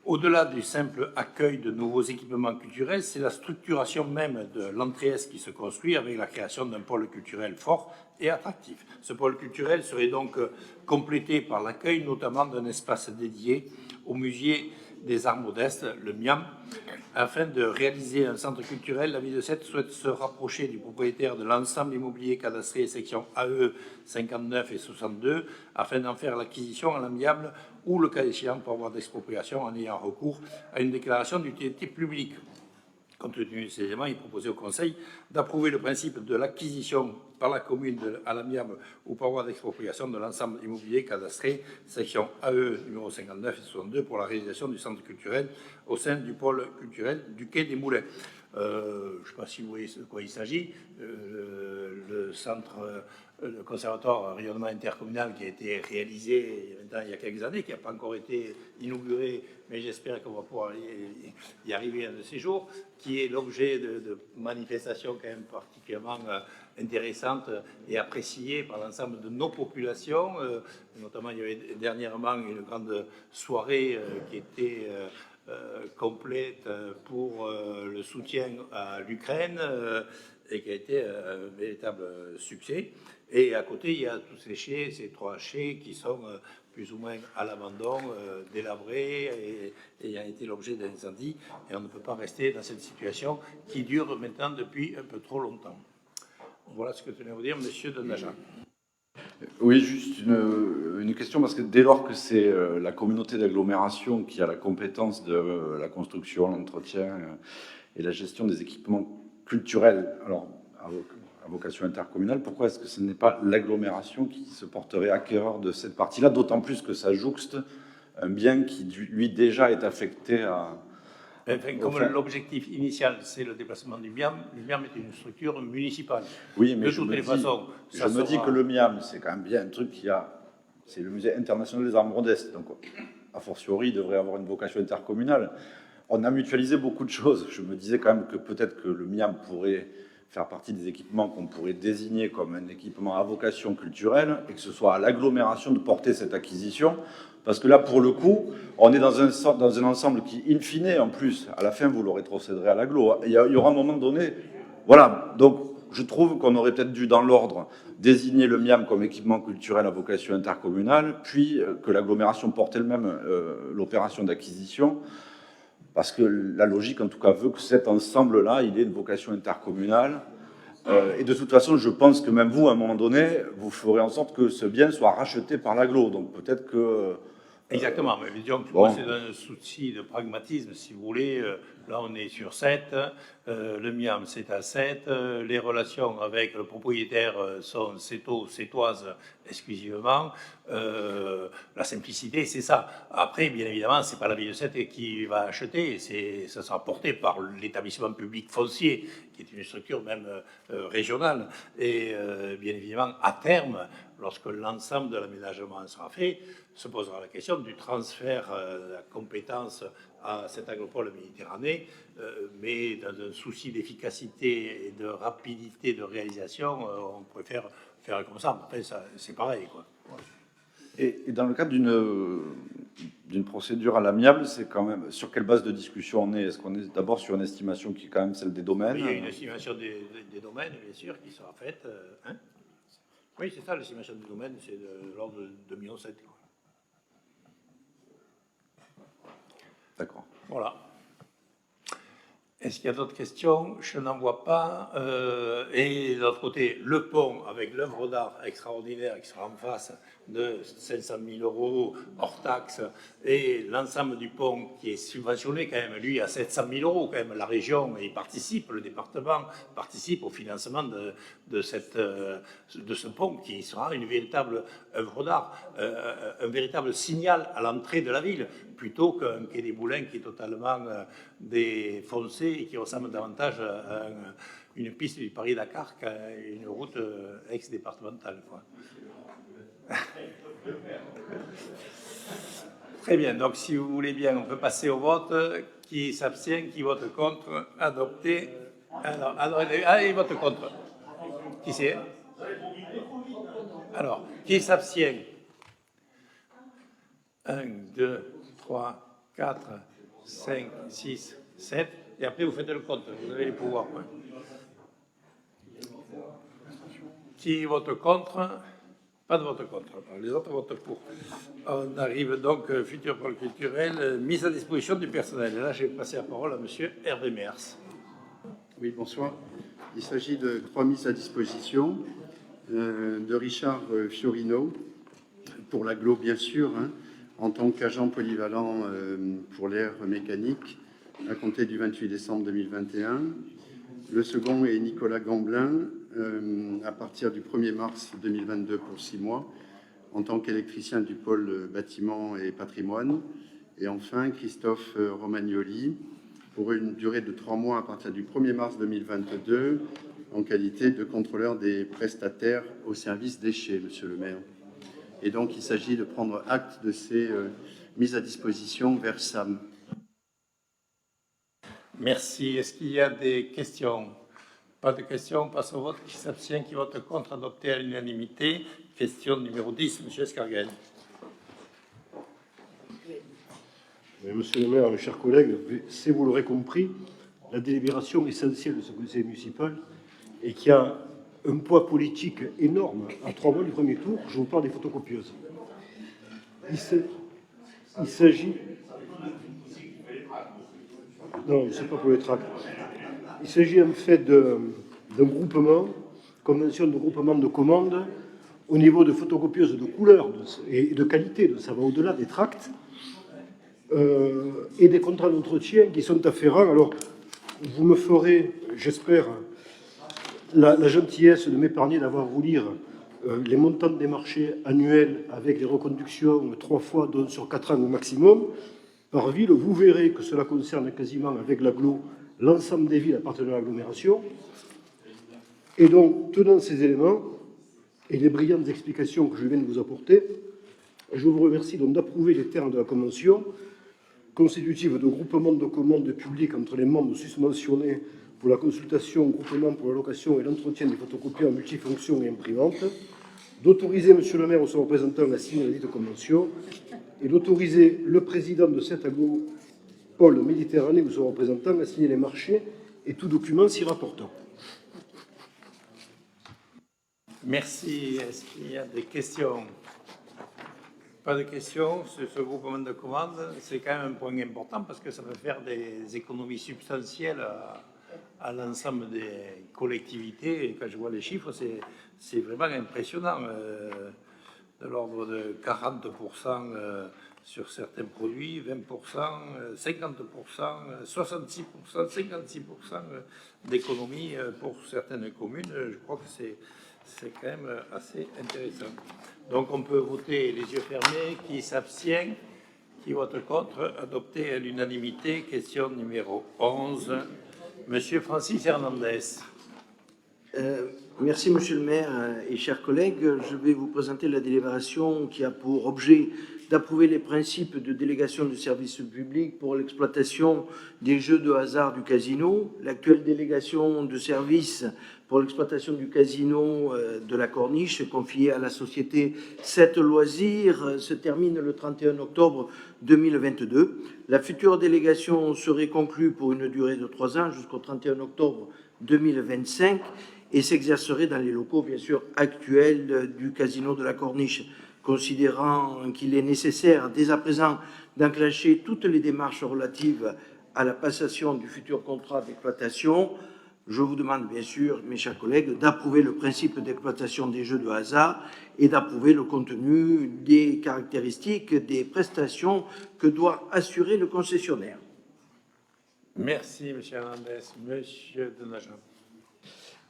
S1: Au-delà du simple accueil de nouveaux équipements culturels, c'est la structuration même de l'entrée-est qui se construit avec la création d'un pôle culturel fort et attractif. Ce pôle culturel serait donc complété par l'accueil notamment d'un espace dédié au musée des arts modestes, le MIAM. Afin de réaliser un centre culturel, la ville de Sète souhaite se rapprocher du propriétaire de l'ensemble immobilier cadastré section AE 59 et 62 afin d'en faire l'acquisition à l'amiable ou le cas échéant pour avoir d'expropriation en ayant recours à une déclaration d'utilité publique. Compte tenu de ces éléments, il proposait au Conseil d'approuver le principe de l'acquisition par la commune à l'amiable ou par voie d'expropriation de l'ensemble immobilier cadastré, section AE numéro 59 et 62, pour la réalisation du centre culturel au sein du pôle culturel du Quai des Moulins. Je ne sais pas si vous voyez de quoi il s'agit. Le centre, le conservatoire rayonnement intercommunal qui a été réalisé il y a quelques années, qui n'a pas encore été inauguré, mais j'espère qu'on va pouvoir y arriver un de ces jours, qui est l'objet de manifestations quand même particulièrement intéressantes et appréciées par l'ensemble de nos populations. Notamment, il y avait dernièrement une grande soirée qui était complète pour le soutien à l'Ukraine et qui a été un véritable succès. Et à côté, il y a tous ces trois chais qui sont plus ou moins à l'abandon, délabrés et ayant été l'objet d'incendies. Et on ne peut pas rester dans cette situation qui dure maintenant depuis un peu trop longtemps. Voilà ce que tenait à vous dire, Monsieur Denaja.
S11: Oui, juste une question, parce que dès lors que c'est la communauté d'agglomération qui a la compétence de la construction, l'entretien et la gestion des équipements culturels, alors à vocation intercommunale, pourquoi est-ce que ce n'est pas l'agglomération qui se porterait acquéreur de cette partie-là, d'autant plus que ça jouxte un bien qui, lui, déjà est affecté à...
S1: Enfin, comme l'objectif initial, c'est le déplacement du MIAM, le MIAM est une structure municipale.
S11: Oui, mais
S1: de toutes les façons,
S11: je me dis que le MIAM, c'est quand même bien un truc qui a... C'est le Musée international des arts modestes, donc a fortiori, il devrait avoir une vocation intercommunale. On a mutualisé beaucoup de choses. Je me disais quand même que peut-être que le MIAM pourrait faire partie des équipements qu'on pourrait désigner comme un équipement à vocation culturelle et que ce soit à l'agglomération de porter cette acquisition. Parce que là, pour le coup, on est dans un ensemble qui, in fine, en plus, à la fin, vous le rétrocéderez à l'agglo. Il y aura un moment donné... Voilà, donc je trouve qu'on aurait peut-être dû, dans l'ordre, désigner le MIAM comme équipement culturel à vocation intercommunale, puis que l'agglomération porte elle-même l'opération d'acquisition, parce que la logique, en tout cas, veut que cet ensemble-là, il ait une vocation intercommunale. Et de toute façon, je pense que même vous, à un moment donné, vous ferez en sorte que ce bien soit racheté par l'agglo. Donc peut-être que...
S1: Exactement, mais disons que moi, c'est un souci de pragmatisme, si vous voulez. Là, on est sur 7, le MIAM, c'est à 7, les relations avec le propriétaire sont sétoises exclusivement. La simplicité, c'est ça. Après, bien évidemment, c'est pas la ville de Sète qui va acheter, ça sera porté par l'établissement public foncier, qui est une structure même régionale. Et bien évidemment, à terme, lorsque l'ensemble de l'aménagement sera fait, se posera la question du transfert de la compétence à cet agropole Méditerranée, mais dans un souci d'efficacité et de rapidité de réalisation, on préfère faire comme ça. Après, c'est pareil, quoi.
S11: Et dans le cadre d'une procédure à l'amiable, c'est quand même... Sur quelle base de discussion on est? Est-ce qu'on est d'abord sur une estimation qui est quand même celle des domaines?
S1: Il y a une estimation des domaines, bien sûr, qui sera faite. Hein, oui, c'est ça, l'estimation des domaines, c'est de l'ordre de 2,7 millions.
S11: D'accord.
S1: Voilà. Est-ce qu'il y a d'autres questions? Je n'en vois pas. Et de l'autre côté, le pont avec l'œuvre d'art extraordinaire qui sera en face de 500 000 euros hors taxe et l'ensemble du pont qui est subventionné quand même, lui, à 700 000 euros quand même. La région y participe, le département participe au financement de ce pont qui sera une véritable œuvre d'art, un véritable signal à l'entrée de la ville, plutôt qu'un quai des Moulins qui est totalement défoncé et qui ressemble davantage à une piste du Paris-Dakar qu'à une route ex-départementale, quoi. Très bien, donc si vous voulez bien, on peut passer au vote. Qui s'abstient, qui vote contre, adopté. Alors, il vote contre. Qui c'est? Alors, qui s'abstient? 1, 2, 3, 4, 5, 6, 7, et après vous faites le compte, vous avez les pouvoirs. Ouais. Qui vote contre? Pas de vote contre. Les autres votent pour. On arrive donc, futur pôle culturel, mise à disposition du personnel. Et là, je vais passer la parole à M. Hervé Mers.
S12: Oui, bonsoir. Il s'agit de 3 mises à disposition de Richard Fiorino, pour l'agglo bien sûr, hein, en tant qu'agent polyvalent pour l'air mécanique, à compter du 28 décembre 2021. Le second est Nicolas Gamblin, à partir du 1er mars 2022 pour 6 mois, en tant qu'électricien du pôle bâtiment et patrimoine. Et enfin, Christophe Romagnoli, pour une durée de 3 mois à partir du 1er mars 2022, en qualité de contrôleur des prestataires au service déchets, Monsieur le maire. Et donc, il s'agit de prendre acte de ces mises à disposition vers SAM.
S1: Merci. Est-ce qu'il y a des questions? Pas de questions. On passe au vote. Qui s'abstient? Qui vote contre? Adopté à l'unanimité. Question numéro 10, M. Escarguel.
S5: Monsieur le maire, mes chers collègues, c'est, vous l'aurez compris, la délibération essentielle de ce conseil municipal et qui a un poids politique énorme. À 3 mois du premier tour, je vous parle des photocopieuses. Il s'agit... Non, ce n'est pas pour les tracts. Il s'agit en fait d'un groupement, convention de groupement de commandes au niveau de photocopieuses de couleur et de qualité, ça va au-delà des tracts, et des contrats d'entretien qui sont afférents. Alors, vous me ferez, j'espère, la gentillesse de m'épargner d'avoir à vous lire les montants des marchés annuels avec des reconductions 3 fois, donc sur 4 ans au maximum, par ville. Vous verrez que cela concerne quasiment, avec l'agglo, l'ensemble des villes appartenant à l'agglomération. Et donc, tenant ces éléments et les brillantes explications que je viens de vous apporter, je vous remercie donc d'approuver les termes de la convention constitutive de groupement de commandes publiques entre les membres susmentionnés pour la consultation, groupement pour la location et l'entretien des photocopieurs multifonctions et imprimantes, d'autoriser Monsieur le maire ou son représentant à signer la dite convention et d'autoriser le président de cet agropôle Méditerranée ou son représentant à signer les marchés et tout document s'y rapportant.
S1: Merci. Est-ce qu'il y a des questions? Pas de questions sur ce groupement de commandes. C'est quand même un point important parce que ça va faire des économies substantielles à l'ensemble des collectivités. Et quand je vois les chiffres, c'est vraiment impressionnant. De l'ordre de 40% sur certains produits, 20%, 50%, 66%, 56% d'économies pour certaines communes. Je crois que c'est quand même assez intéressant. Donc on peut voter les yeux fermés. Qui s'abstient? Qui vote contre? Adopté à l'unanimité. Question numéro 11. Monsieur Francis Hernandez.
S8: Merci, Monsieur le maire et chers collègues. Je vais vous présenter la délibération qui a pour objet d'approuver les principes de délégation de service public pour l'exploitation des jeux de hasard du casino. L'actuelle délégation de service pour l'exploitation du casino de la Corniche, confiée à la société 7 Loisirs, se termine le 31 octobre 2022. La future délégation serait conclue pour une durée de 3 ans jusqu'au 31 octobre 2025 et s'exercerait dans les locaux, bien sûr, actuels du casino de la Corniche. Considérant qu'il est nécessaire dès à présent d'enclencher toutes les démarches relatives à la passation du futur contrat d'exploitation, je vous demande bien sûr, mes chers collègues, d'approuver le principe d'exploitation des jeux de hasard et d'approuver le contenu des caractéristiques des prestations que doit assurer le concessionnaire.
S1: Merci, M. Hernandez. Monsieur Denajan.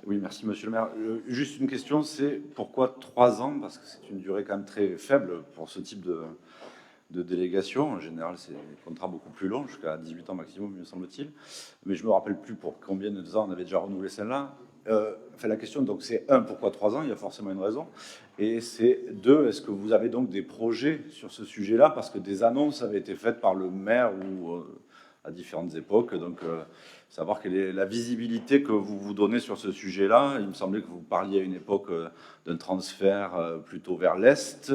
S11: Oui, merci, monsieur le maire. Juste une question, c'est pourquoi 3 ans? Parce que c'est une durée quand même très faible pour ce type de délégation. En général, c'est des contrats beaucoup plus longs, jusqu'à 18 ans maximum, me semble-t-il. Mais je ne me rappelle plus pour combien de temps on avait déjà renouvelé celle-là. La question, donc, c'est 1, pourquoi 3 ans? Il y a forcément une raison. Et c'est 2, est-ce que vous avez donc des projets sur ce sujet-là? Parce que des annonces avaient été faites par le maire ou à différentes époques. Donc, savoir quelle est la visibilité que vous vous donnez sur ce sujet-là. Il me semblait que vous parliez à une époque d'un transfert plutôt vers l'Est.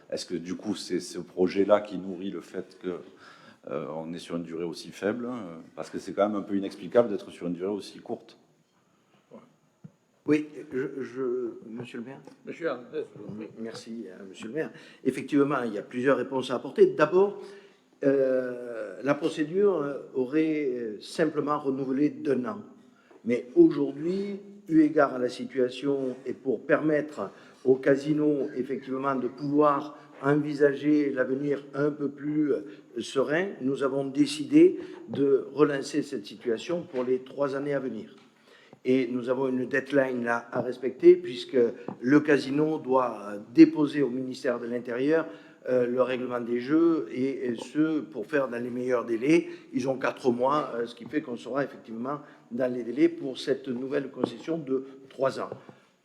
S11: Est-ce que du coup c'est ce projet-là qui nourrit le fait que on est sur une durée aussi faible, parce que c'est quand même un peu inexplicable d'être sur une durée aussi courte.
S8: Oui, monsieur le maire.
S1: Monsieur Hernandez.
S8: Merci, monsieur le maire. Effectivement, il y a plusieurs réponses à apporter. D'abord, la procédure aurait simplement renouvelé d'1 an. Mais aujourd'hui, eu égard à la situation et pour permettre au casino, effectivement, de pouvoir envisager l'avenir un peu plus serein, nous avons décidé de relancer cette situation pour les 3 années à venir. Et nous avons une deadline là à respecter, puisque le casino doit déposer au ministère de l'Intérieur le règlement des jeux, et ce, pour faire dans les meilleurs délais. Ils ont 4 mois, ce qui fait qu'on sera effectivement dans les délais pour cette nouvelle concession de 3 ans.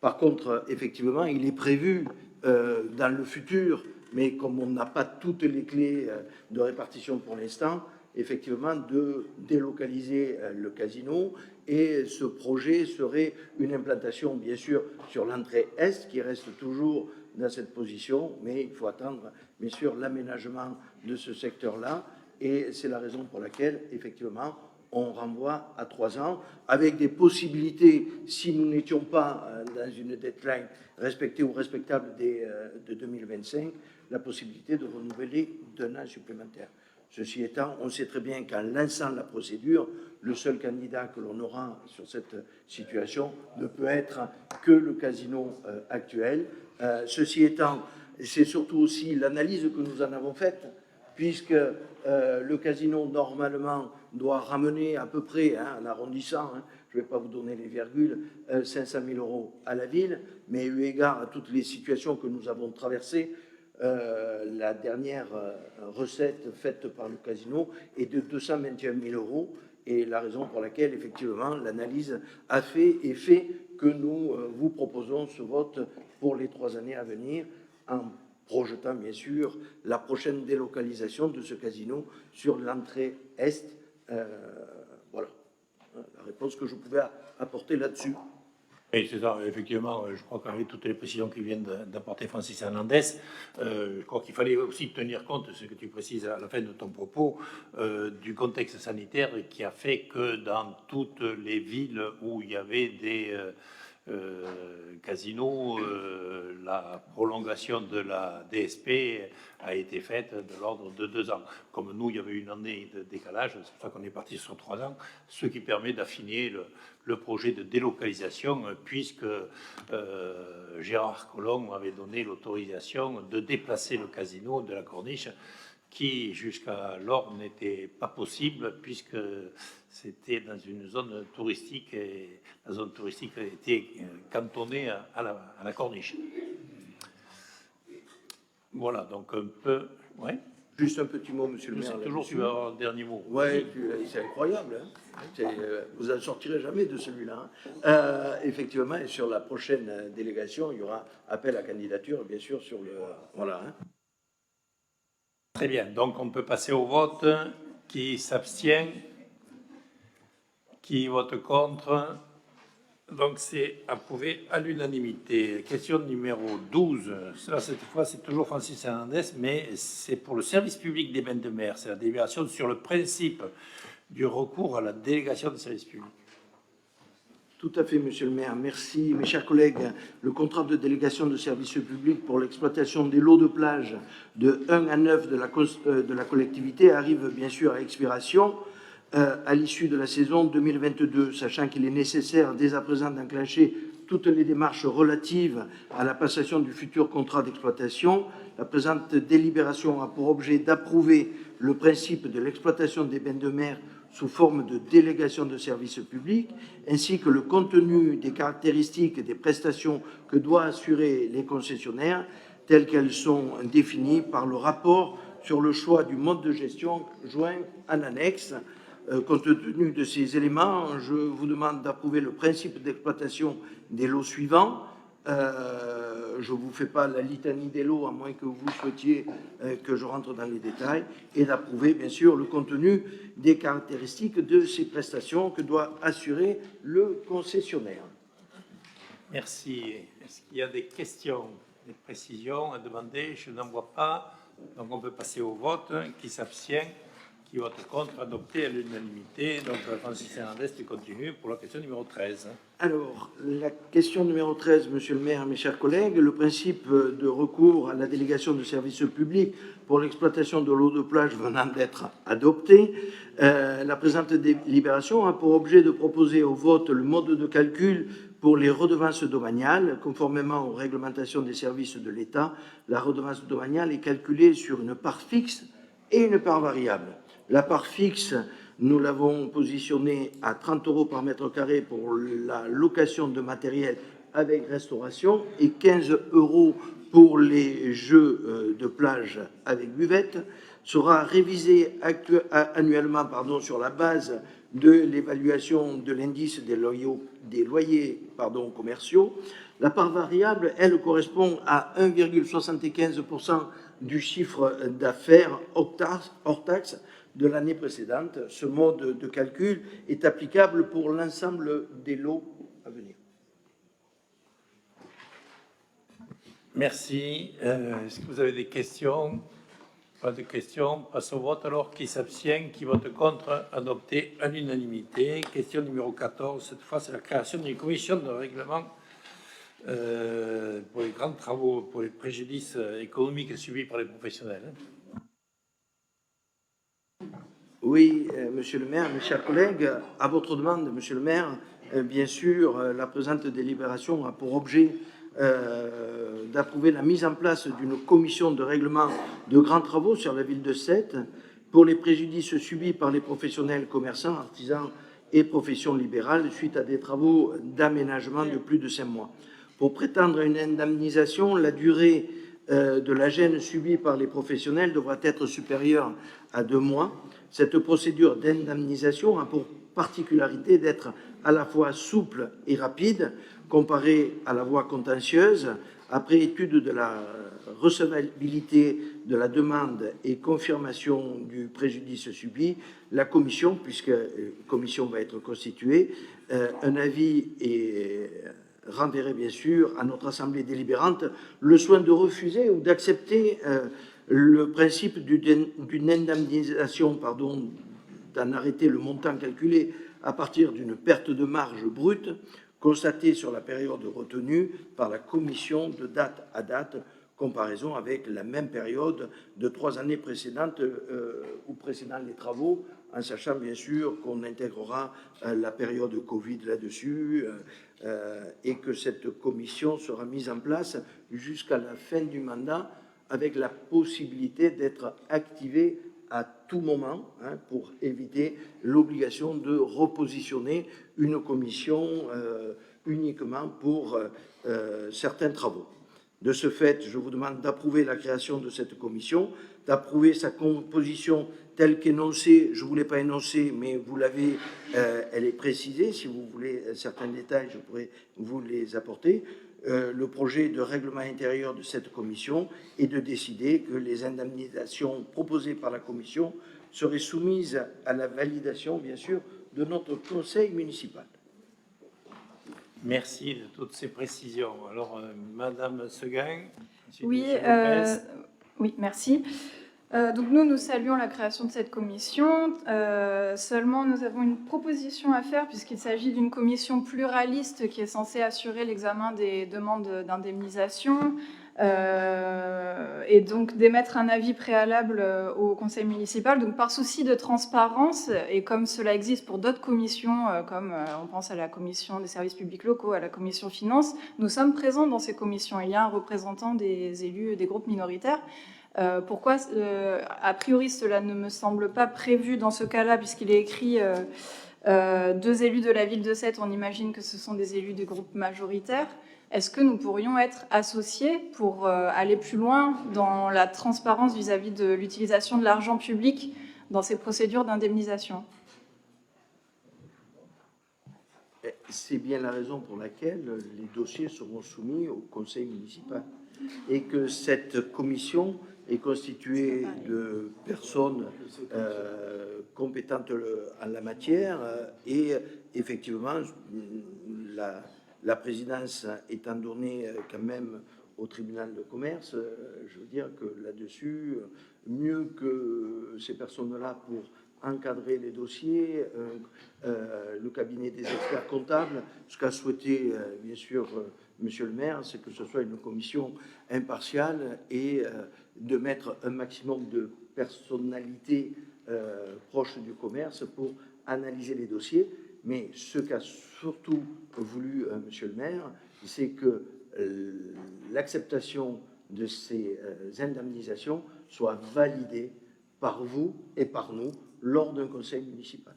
S8: Par contre, effectivement, il est prévu dans le futur, mais comme on n'a pas toutes les clés de répartition pour l'instant, effectivement, de délocaliser le casino. Et ce projet serait une implantation, bien sûr, sur l'entrée Est, qui reste toujours dans cette position, mais il faut attendre, bien sûr, l'aménagement de ce secteur-là. Et c'est la raison pour laquelle, effectivement, on renvoie à 3 ans, avec des possibilités, si nous n'étions pas dans une deadline respectée ou respectable de 2025, la possibilité de renouveler d'1 an supplémentaire. Ceci étant, on sait très bien qu'en lançant la procédure, le seul candidat que l'on aura sur cette situation ne peut être que le casino actuel. Ceci étant, c'est surtout aussi l'analyse que nous en avons faite, puisque le casino, normalement, doit ramener à peu près, en arrondissant, je ne vais pas vous donner les virgules, 500 000 € à la ville, mais eu égard à toutes les situations que nous avons traversées, la dernière recette faite par le casino est de 221 000 €, et la raison pour laquelle, effectivement, l'analyse a fait et fait que nous vous proposons ce vote pour les 3 années à venir, en projetant, bien sûr, la prochaine délocalisation de ce casino sur l'entrée Est. Voilà la réponse que je pouvais apporter là-dessus.
S1: Et c'est ça, effectivement, je crois qu'avec toutes les précisions qui viennent d'apporter Francis Hernandez, je crois qu'il fallait aussi tenir compte, ce que tu précises à la fin de ton propos, du contexte sanitaire qui a fait que dans toutes les villes où il y avait des casinos, la prolongation de la DSP a été faite de l'ordre de 2 ans. Comme nous, il y avait une année de décalage, c'est pour ça qu'on est parti sur 3 ans, ce qui permet d'affiner le projet de délocalisation, puisque Gérard Collomb avait donné l'autorisation de déplacer le casino de la Corniche, qui jusqu'alors n'était pas possible, puisque c'était dans une zone touristique, et la zone touristique était cantonnée à la Corniche. Voilà, donc un peu... Ouais.
S8: Juste un petit mot, monsieur le maire.
S1: C'est toujours, tu vas avoir le dernier mot.
S8: Oui, c'est incroyable. Vous n'en sortirez jamais de celui-là. Effectivement, et sur la prochaine délégation, il y aura appel à candidature, bien sûr, sur le... Voilà.
S1: Très bien, donc on peut passer au vote. Qui s'abstient? Qui vote contre? Donc c'est approuvé à l'unanimité. Question numéro 12. Cela, cette fois, c'est toujours Francis Hernandez, mais c'est pour le service public des bains de mer. C'est la délibération sur le principe du recours à la délégation de service public.
S8: Tout à fait, monsieur le maire. Merci, mes chers collègues. Le contrat de délégation de service public pour l'exploitation des lots de plage de 1 à 9 de la collectivité arrive bien sûr à expiration à l'issue de la saison 2022, sachant qu'il est nécessaire dès à présent d'enclencher toutes les démarches relatives à la passation du futur contrat d'exploitation. La présente délibération a pour objet d'approuver le principe de l'exploitation des bains de mer sous forme de délégation de service public, ainsi que le contenu des caractéristiques des prestations que doivent assurer les concessionnaires, telles qu'elles sont définies par le rapport sur le choix du mode de gestion joint en annexe. Compte tenu de ces éléments, je vous demande d'approuver le principe d'exploitation des lots suivants. Je ne vous fais pas la litanie des lots, à moins que vous souhaitiez que je rentre dans les détails, et d'approuver, bien sûr, le contenu des caractéristiques de ces prestations que doit assurer le concessionnaire.
S1: Merci. Est-ce qu'il y a des questions, des précisions à demander? Je n'en vois pas. Donc on peut passer au vote. Qui s'abstient? Qui vote contre, adopté à l'unanimité. Donc, Francis Hernandez, tu continues pour la question numéro 13.
S8: Alors, la question numéro 13, Monsieur le maire, mes chers collègues, le principe de recours à la délégation de services publics pour l'exploitation de l'eau de plage venant d'être adopté, la présente délibération a pour objet de proposer au vote le mode de calcul pour les redevances domaniales. Conformément aux réglementations des services de l'État, la redevance domaniale est calculée sur une part fixe et une part variable. La part fixe, nous l'avons positionnée à 30 € par mètre carré pour la location de matériel avec restauration et 15 € pour les jeux de plage avec buvette, sera révisée annuellement sur la base de l'évaluation de l'indice des loyers commerciaux. La part variable, elle, correspond à 1,75% du chiffre d'affaires hors taxe de l'année précédente. Ce mode de calcul est applicable pour l'ensemble des lots à venir.
S1: Merci. Est-ce que vous avez des questions? Pas de questions. Passe au vote alors. Qui s'abstient? Qui vote contre? Adopté à l'unanimité. Question numéro 14. Cette fois, c'est la création d'une commission de règlement pour les grands travaux, pour les préjudices économiques subis par les professionnels.
S8: Oui, Monsieur le maire, mes chers collègues, à votre demande, Monsieur le maire, bien sûr, la présente délibération a pour objet d'approuver la mise en place d'une commission de règlement de grands travaux sur la ville de Sète pour les préjudices subis par les professionnels commerçants, artisans et professions libérales suite à des travaux d'aménagement de plus de 5 mois. Pour prétendre à une indemnisation, la durée de la gêne subie par les professionnels devra être supérieure à 2 mois. Cette procédure d'indemnisation a pour particularité d'être à la fois souple et rapide, comparée à la voie contentieuse. Après étude de la recevabilité de la demande et confirmation du préjudice subi, la commission, puisque commission va être constituée, un avis renverrait bien sûr à notre assemblée délibérante le soin de refuser ou d'accepter le principe d'une indemnisation, d'en arrêter le montant calculé à partir d'une perte de marge brute constatée sur la période retenue par la commission de date à date, comparaison avec la même période de 3 années précédentes ou précédant les travaux, en sachant bien sûr qu'on intégrera la période Covid là-dessus et que cette commission sera mise en place jusqu'à la fin du mandat avec la possibilité d'être activée à tout moment pour éviter l'obligation de repositionner une commission uniquement pour certains travaux. De ce fait, je vous demande d'approuver la création de cette commission, d'approuver sa composition telle qu'énoncée. Je ne vous l'ai pas énoncée, mais vous l'avez, elle est précisée. Si vous voulez certains détails, je pourrais vous les apporter. Le projet de règlement intérieur de cette commission est de décider que les indemnisations proposées par la commission seraient soumises à la validation, bien sûr, de notre conseil municipal.
S1: Merci de toutes ces précisions. Alors, Madame Seguin.
S13: Oui, oui, merci. Donc nous saluons la création de cette commission. Seulement, nous avons une proposition à faire puisqu'il s'agit d'une commission pluraliste qui est censée assurer l'examen des demandes d'indemnisation et donc d'émettre un avis préalable au conseil municipal. Donc par souci de transparence et comme cela existe pour d'autres commissions, comme on pense à la commission des services publics locaux, à la commission finances, nous sommes présents dans ces commissions. Il y a un représentant des élus des groupes minoritaires. Pourquoi, a priori, cela ne me semble pas prévu dans ce cas-là, puisqu'il est écrit 2 élus de la ville de Sète, on imagine que ce sont des élus des groupes majoritaires. Est-ce que nous pourrions être associés pour aller plus loin dans la transparence vis-à-vis de l'utilisation de l'argent public dans ces procédures d'indemnisation?
S8: C'est bien la raison pour laquelle les dossiers seront soumis au conseil municipal et que cette commission est constituée de personnes compétentes en la matière et effectivement la présidence étant donnée quand même
S14: au tribunal de commerce, je veux dire que là-dessus, mieux que ces personnes-là pour encadrer les dossiers, le cabinet des experts comptables, ce qu'a souhaité bien sûr Monsieur le maire, c'est que ce soit une commission impartiale et de mettre un maximum de personnalités proches du commerce pour analyser les dossiers. Mais ce qu'a surtout voulu Monsieur le maire, c'est que l'acceptation de ces indemnisations soit validée par vous et par nous lors d'un conseil municipal.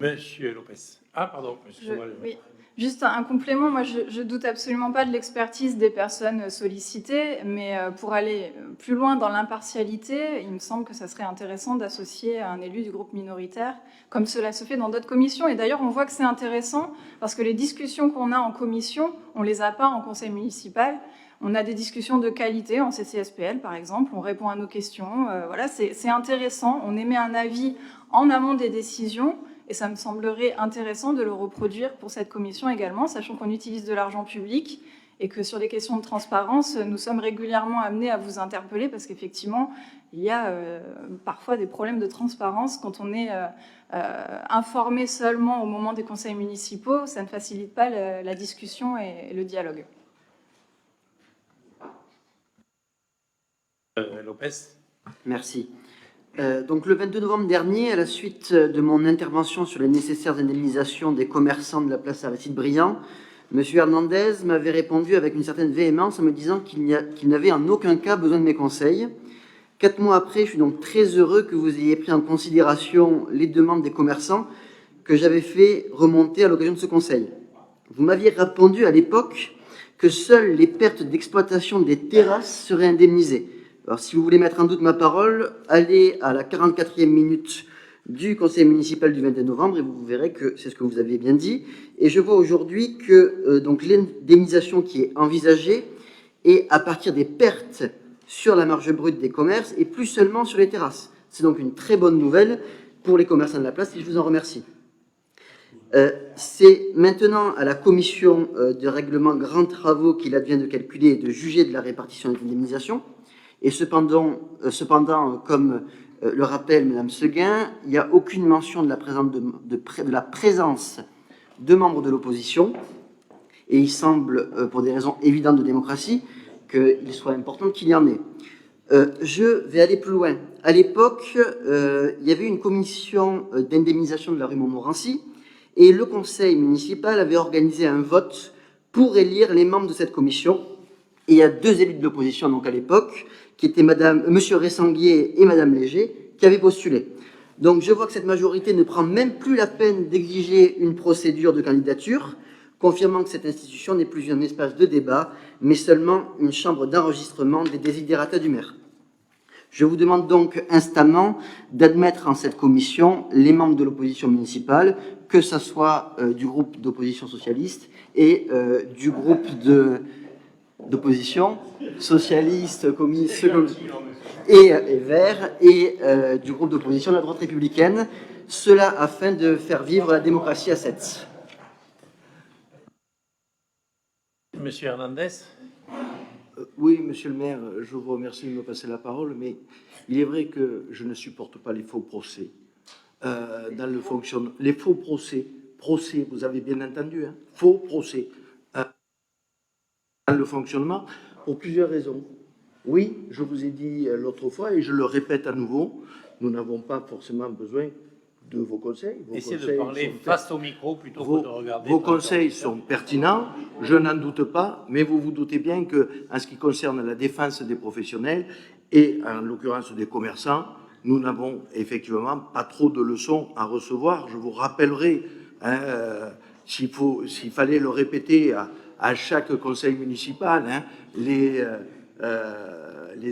S1: Monsieur Lopez. Ah, pardon.
S13: Oui. Juste un complément, moi je doute absolument pas de l'expertise des personnes sollicitées, mais pour aller plus loin dans l'impartialité, il me semble que ça serait intéressant d'associer un élu du groupe minoritaire, comme cela se fait dans d'autres commissions. Et d'ailleurs, on voit que c'est intéressant parce que les discussions qu'on a en commission, on les a pas en conseil municipal. On a des discussions de qualité en CCSPL, par exemple, on répond à nos questions. Voilà, c'est intéressant, on émet un avis en amont des décisions. Et ça me semblerait intéressant de le reproduire pour cette commission également, sachant qu'on utilise de l'argent public et que sur les questions de transparence, nous sommes régulièrement amenés à vous interpeller parce qu'effectivement, il y a parfois des problèmes de transparence quand on est informé seulement au moment des conseils municipaux. Ça ne facilite pas la discussion et le dialogue.
S1: Lopez.
S10: Merci. Donc le 22 novembre dernier, à la suite de mon intervention sur les nécessaires indemnisations des commerçants de la place Aristide-Briand, M. Hernandez m'avait répondu avec une certaine véhémence en me disant qu'il n'avait en aucun cas besoin de mes conseils. 4 mois après, je suis donc très heureux que vous ayez pris en considération les demandes des commerçants que j'avais fait remonter à l'occasion de ce conseil. Vous m'aviez répondu à l'époque que seules les pertes d'exploitation des terrasses seraient indemnisées. Alors, si vous voulez mettre en doute ma parole, allez à la 44e minute du conseil municipal du 22 novembre et vous verrez que c'est ce que vous avez bien dit. Et je vois aujourd'hui que donc l'indemnisation qui est envisagée est à partir des pertes sur la marge brute des commerces et plus seulement sur les terrasses. C'est donc une très bonne nouvelle pour les commerçants de la place et je vous en remercie. C'est maintenant à la commission de règlement grands travaux qu'il advient de calculer et de juger de la répartition des indemnisations. Et cependant, comme le rappelle Mme Seguin, il n'y a aucune mention de la présence de membres de l'opposition. Et il semble, pour des raisons évidentes de démocratie, qu'il soit important qu'il y en ait. Je vais aller plus loin. À l'époque, il y avait une commission d'indemnisation de la rue Montmorency et le conseil municipal avait organisé un vote pour élire les membres de cette commission. Et il y a 2 élus de l'opposition donc à l'époque, qui étaient Monsieur Ressanguier et Madame Léger, qui avaient postulé. Donc je vois que cette majorité ne prend même plus la peine d'exiger une procédure de candidature, confirmant que cette institution n'est plus un espace de débat, mais seulement une chambre d'enregistrement des desiderata du maire. Je vous demande donc instamment d'admettre en cette commission les membres de l'opposition municipale, que ce soit du groupe d'opposition socialiste et du groupe d'opposition socialiste, communiste et vert, et du groupe d'opposition de la droite républicaine, cela afin de faire vivre la démocratie à 7.
S1: Monsieur Hernandez.
S14: Oui, monsieur le maire, je vous remercie de me passer la parole, mais il est vrai que je ne supporte pas les faux procès. Dans le fonctionnement, les faux procès, vous avez bien entendu, hein, faux procès. Dans le fonctionnement, pour plusieurs raisons. Oui, je vous ai dit l'autre fois, et je le répète à nouveau, nous n'avons pas forcément besoin de vos conseils.
S1: Essayez de parler face au micro plutôt que de regarder.
S14: Vos conseils sont pertinents, je n'en doute pas, mais vous vous doutez bien qu'en ce qui concerne la défense des professionnels, et en l'occurrence des commerçants, nous n'avons effectivement pas trop de leçons à recevoir. Je vous rappellerai, hein, s'il fallait le répéter à chaque conseil municipal, hein, les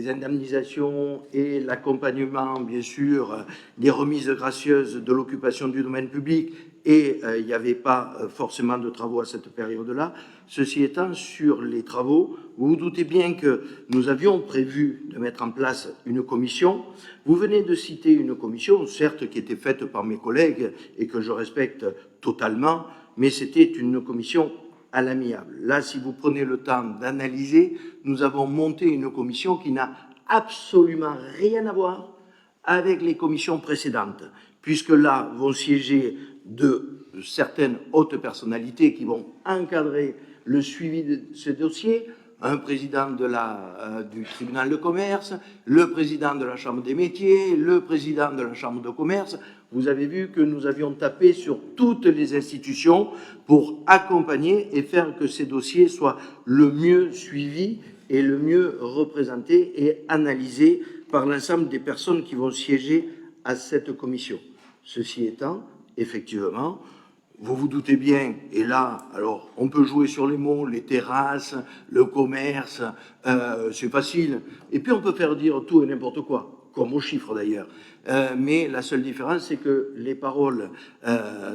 S14: indemnisations et l'accompagnement, bien sûr, des remises gracieuses de l'occupation du domaine public, et il n'y avait pas forcément de travaux à cette période-là. Ceci étant, sur les travaux, vous vous doutez bien que nous avions prévu de mettre en place une commission. Vous venez de citer une commission, certes, qui était faite par mes collègues et que je respecte totalement, mais c'était une commission à l'amiable. Là, si vous prenez le temps d'analyser, nous avons monté une commission qui n'a absolument rien à voir avec les commissions précédentes, puisque là vont siéger de certaines hautes personnalités qui vont encadrer le suivi de ce dossier, un président du tribunal de commerce, le président de la Chambre des métiers, le président de la Chambre de commerce. Vous avez vu que nous avions tapé sur toutes les institutions pour accompagner et faire que ces dossiers soient le mieux suivis et le mieux représentés et analysés par l'ensemble des personnes qui vont siéger à cette commission. Ceci étant, effectivement, vous vous doutez bien, et là, alors, on peut jouer sur les mots, les terrasses, le commerce, c'est facile. Et puis, on peut faire dire tout et n'importe quoi, comme aux chiffres d'ailleurs. Mais la seule différence, c'est que les paroles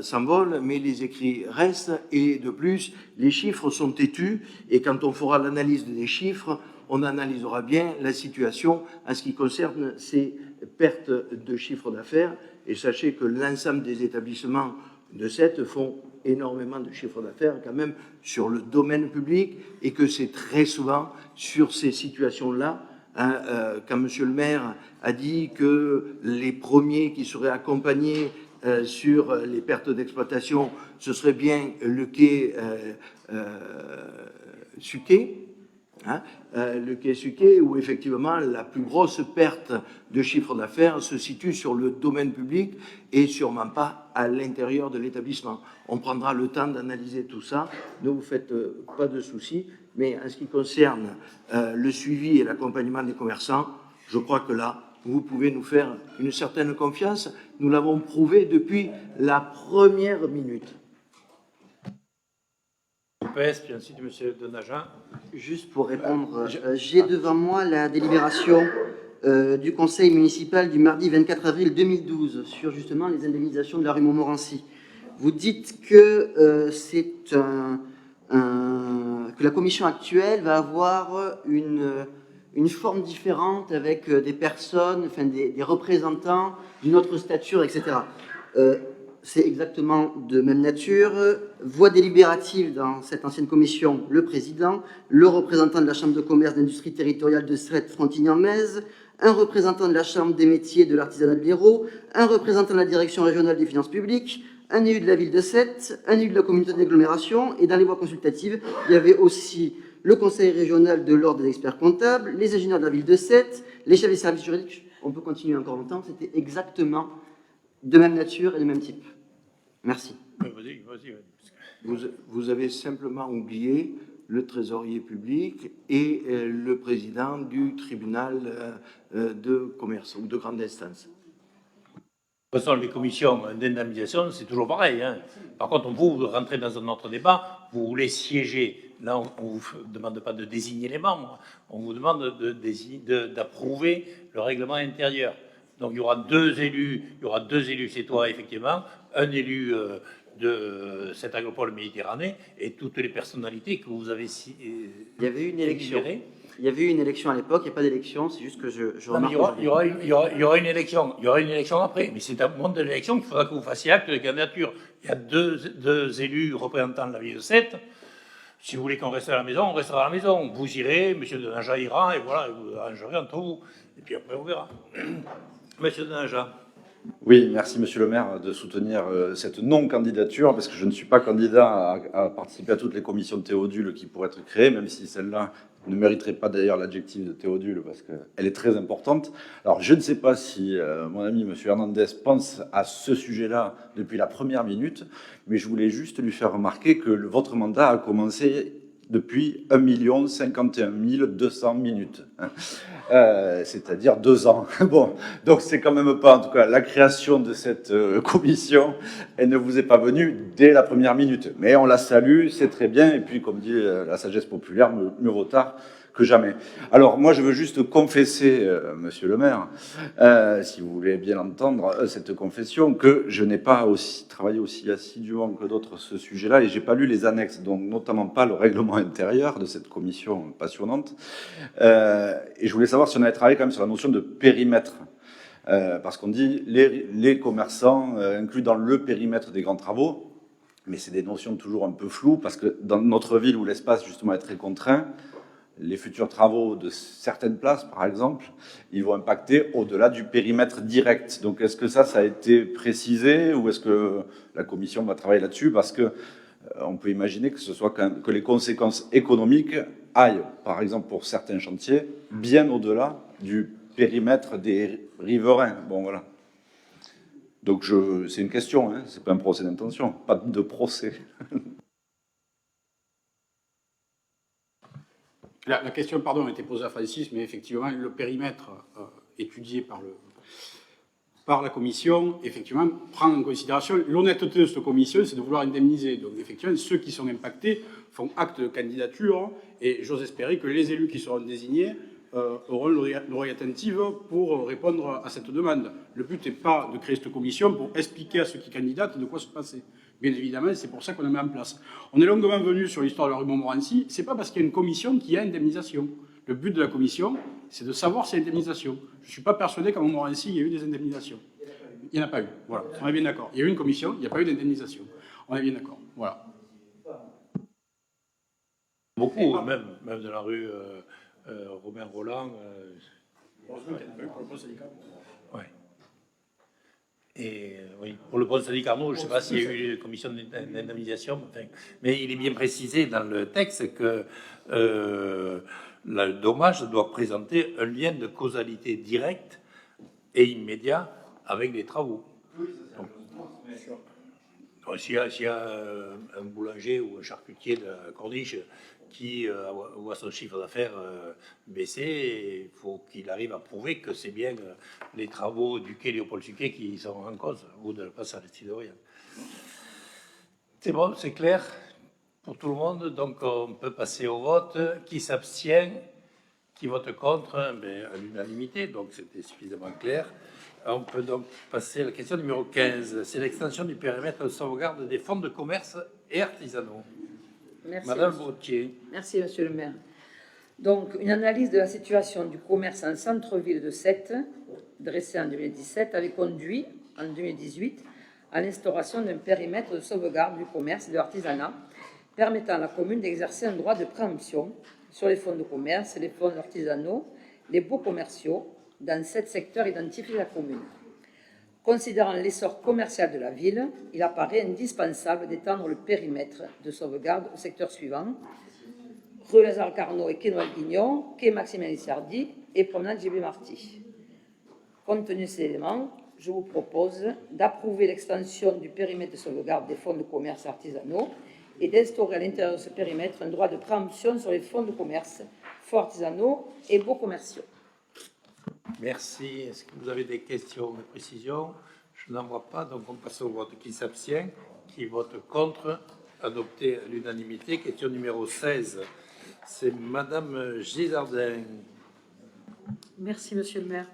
S14: s'envolent, mais les écrits restent. Et de plus, les chiffres sont têtus. Et quand on fera l'analyse des chiffres, on analysera bien la situation en ce qui concerne ces pertes de chiffre d'affaires. Et sachez que l'ensemble des établissements de cette font énormément de chiffre d'affaires quand même sur le domaine public et que c'est très souvent sur ces situations-là, quand Monsieur le maire a dit que les premiers qui seraient accompagnés sur les pertes d'exploitation, ce serait bien le quai Suquet, le quai Suquet, où effectivement la plus grosse perte de chiffre d'affaires se situe sur le domaine public et sûrement pas à l'intérieur de l'établissement. On prendra le temps d'analyser tout ça, ne vous faites pas de soucis, mais en ce qui concerne le suivi et l'accompagnement des commerçants, je crois que là, vous pouvez nous faire une certaine confiance. Nous l'avons prouvé depuis la première minute.
S1: Puis ensuite, M. Denaja.
S10: Juste pour répondre, j'ai devant moi la délibération du conseil municipal du mardi 24 avril 2012 sur justement les indemnisations de la rue Montmorency. Vous dites que que la commission actuelle va avoir une forme différente avec des personnes, enfin des représentants d'une autre stature, etc. C'est exactement de même nature. Voix délibérative dans cette ancienne commission, le président, le représentant de la Chambre de commerce d'industrie territoriale de Sète-Frontignan-Metz, un représentant de la Chambre des métiers de l'artisanat de l'Hérault, un représentant de la direction régionale des finances publiques, un élu de la ville de Sète, un élu de la communauté d'agglomération, et dans les voix consultatives, il y avait aussi le conseil régional de l'ordre des experts comptables, les ingénieurs de la ville de Sète, les chefs des services juridiques. On peut continuer encore longtemps, c'était exactement de même nature et de même type. Merci.
S14: Vous avez simplement oublié le trésorier public et le président du tribunal de commerce ou de grande instance.
S1: De toute façon, les commissions d'indemnisation, c'est toujours pareil. Par contre, vous rentrez dans un autre débat, vous voulez siéger. Là, on ne vous demande pas de désigner les membres, on vous demande d'approuver le règlement intérieur. Donc, il y aura deux élus, c'est toi, effectivement, un élu de cette agropole Méditerranée et toutes les personnalités que vous avez
S10: Il y avait eu une élection. Il y avait eu une élection à l'époque, il n'y a pas d'élection, c'est juste que je remarque.
S1: Il y aura une élection. Il y aura une élection après, mais c'est à moment de l'élection qu'il faudra que vous fassiez acte de candidature. Il y a deux élus représentant la ville de Sète. Si vous voulez qu'on reste à la maison, on restera à la maison. Vous irez, M. Denaja ira, et voilà, vous arrangerez entre vous. Et puis après, on verra. M. Denaja.
S11: Oui, merci Monsieur le maire de soutenir cette non-candidature, parce que je ne suis pas candidat à participer à toutes les commissions de Théodule qui pourraient être créées, même si celle-là ne mériterait pas d'ailleurs l'adjectif de Théodule, parce qu'elle est très importante. Alors, je ne sais pas si mon ami Monsieur Hernandez pense à ce sujet-là depuis la première minute, mais je voulais juste lui faire remarquer que votre mandat a commencé depuis 1 051 200 minutes, c'est-à-dire 2 ans. Bon, donc c'est quand même pas, en tout cas, la création de cette commission, elle ne vous est pas venue dès la première minute. Mais on la salue, c'est très bien, et puis comme dit la sagesse populaire, mieux vaut tard que jamais. Alors moi je veux juste confesser, monsieur le maire, si vous voulez bien entendre cette confession, que je n'ai pas travaillé aussi assidûment que d'autres ce sujet-là, et j'ai pas lu les annexes, donc notamment pas le règlement intérieur de cette commission passionnante. Et je voulais savoir si on avait travaillé quand même sur la notion de périmètre, parce qu'on dit les commerçants inclus dans le périmètre des grands travaux. mais c'est des notions toujours un peu floues, parce que dans notre ville où l'espace justement est très contraint, les futurs travaux de certaines places, par exemple, ils vont impacter au-delà du périmètre direct. Donc est-ce que ça a été précisé, ou est-ce que la commission va travailler là-dessus? Parce que on peut imaginer que ce soit que les conséquences économiques aillent, par exemple pour certains chantiers, bien au-delà du périmètre des riverains. Bon, voilà. Donc c'est une question, hein, c'est pas un procès d'intention, pas de procès.
S15: La question, pardon, a été posée à Francis, mais effectivement, le périmètre étudié par la commission, effectivement, prend en considération l'honnêteté de cette commission, c'est de vouloir indemniser. Donc, effectivement, ceux qui sont impactés font acte de candidature, et j'ose espérer que les élus qui seront désignés auront l'oreille attentive pour répondre à cette demande. Le but n'est pas de créer cette commission pour expliquer à ceux qui candidatent de quoi se passer. Bien évidemment, c'est pour ça qu'on la met en place. On est longuement venu sur l'histoire de la rue Montmorency. Ce n'est pas parce qu'il y a une commission qu'il y a indemnisation. Le but de la commission, c'est de savoir s'il y a indemnisation. Je ne suis pas persuadé qu'à Montmorency, il y a eu des indemnisations. Il n'y en a pas eu. Voilà, on est bien d'accord. Il y a eu une commission, il n'y a pas eu d'indemnisation. On est bien d'accord. Voilà.
S1: Beaucoup, même de la rue Robin Roland. Ouais. Et oui, pour le pont Sadi-Carnot, je ne sais pas s'il y a eu une commission d'indemnisation, mais il est bien précisé dans le texte que le dommage doit présenter un lien de causalité directe et immédiat avec les travaux. Donc, s'il y a un boulanger ou un charcutier de la Corniche qui voit son chiffre d'affaires baisser, il faut qu'il arrive à prouver que c'est bien les travaux du quai Léopold-Suquet qui sont en cause, ou de la place Aristide Briand. C'est bon, c'est clair pour tout le monde, donc on peut passer au vote. Qui s'abstient? Qui vote contre? À l'unanimité, donc c'était suffisamment clair. On peut donc passer à la question numéro 15. C'est l'extension du périmètre de sauvegarde des fonds de commerce et artisanaux.
S16: Merci,
S1: Madame Vautier.
S16: Merci, monsieur le maire. Donc, une analyse de la situation du commerce en centre-ville de Sète, dressée en 2017, avait conduit, en 2018, à l'instauration d'un périmètre de sauvegarde du commerce et de l'artisanat, permettant à la commune d'exercer un droit de préemption sur les fonds de commerce, les fonds artisanaux, les baux commerciaux, dans 7 secteurs identifiés de la commune. Considérant l'essor commercial de la ville, il apparaît indispensable d'étendre le périmètre de sauvegarde au secteur suivant: rue Lazare Carnot et quai Noël Guignon, quai Maximin Lissardi et promenade JB Marty. Compte tenu de ces éléments, je vous propose d'approuver l'extension du périmètre de sauvegarde des fonds de commerce artisanaux et d'instaurer à l'intérieur de ce périmètre un droit de préemption sur les fonds de commerce, fonds artisanaux et baux commerciaux.
S1: Merci. Est-ce que vous avez des questions, des précisions? Je n'en vois pas, donc on passe au vote. Qui s'abstient? Qui vote contre? Adopté à l'unanimité. Question numéro 16. C'est Madame Gisardin.
S17: Merci, monsieur le maire.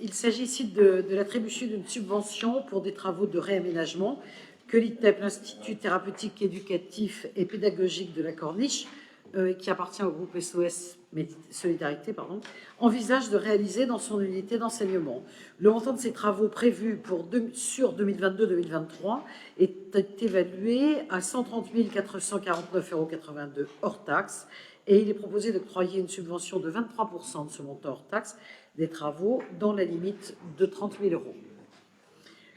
S17: Il s'agit ici de l'attribution d'une subvention pour des travaux de réaménagement que l'ITEP, l'Institut thérapeutique, éducatif et pédagogique de la Corniche, qui appartient au groupe SOS Solidarité, envisage de réaliser dans son unité d'enseignement. Le montant de ces travaux prévus sur 2022-2023 est évalué à 130 449,82 € hors taxe, et il est proposé d'octroyer une subvention de 23% de ce montant hors taxe des travaux dans la limite de 30 000 €.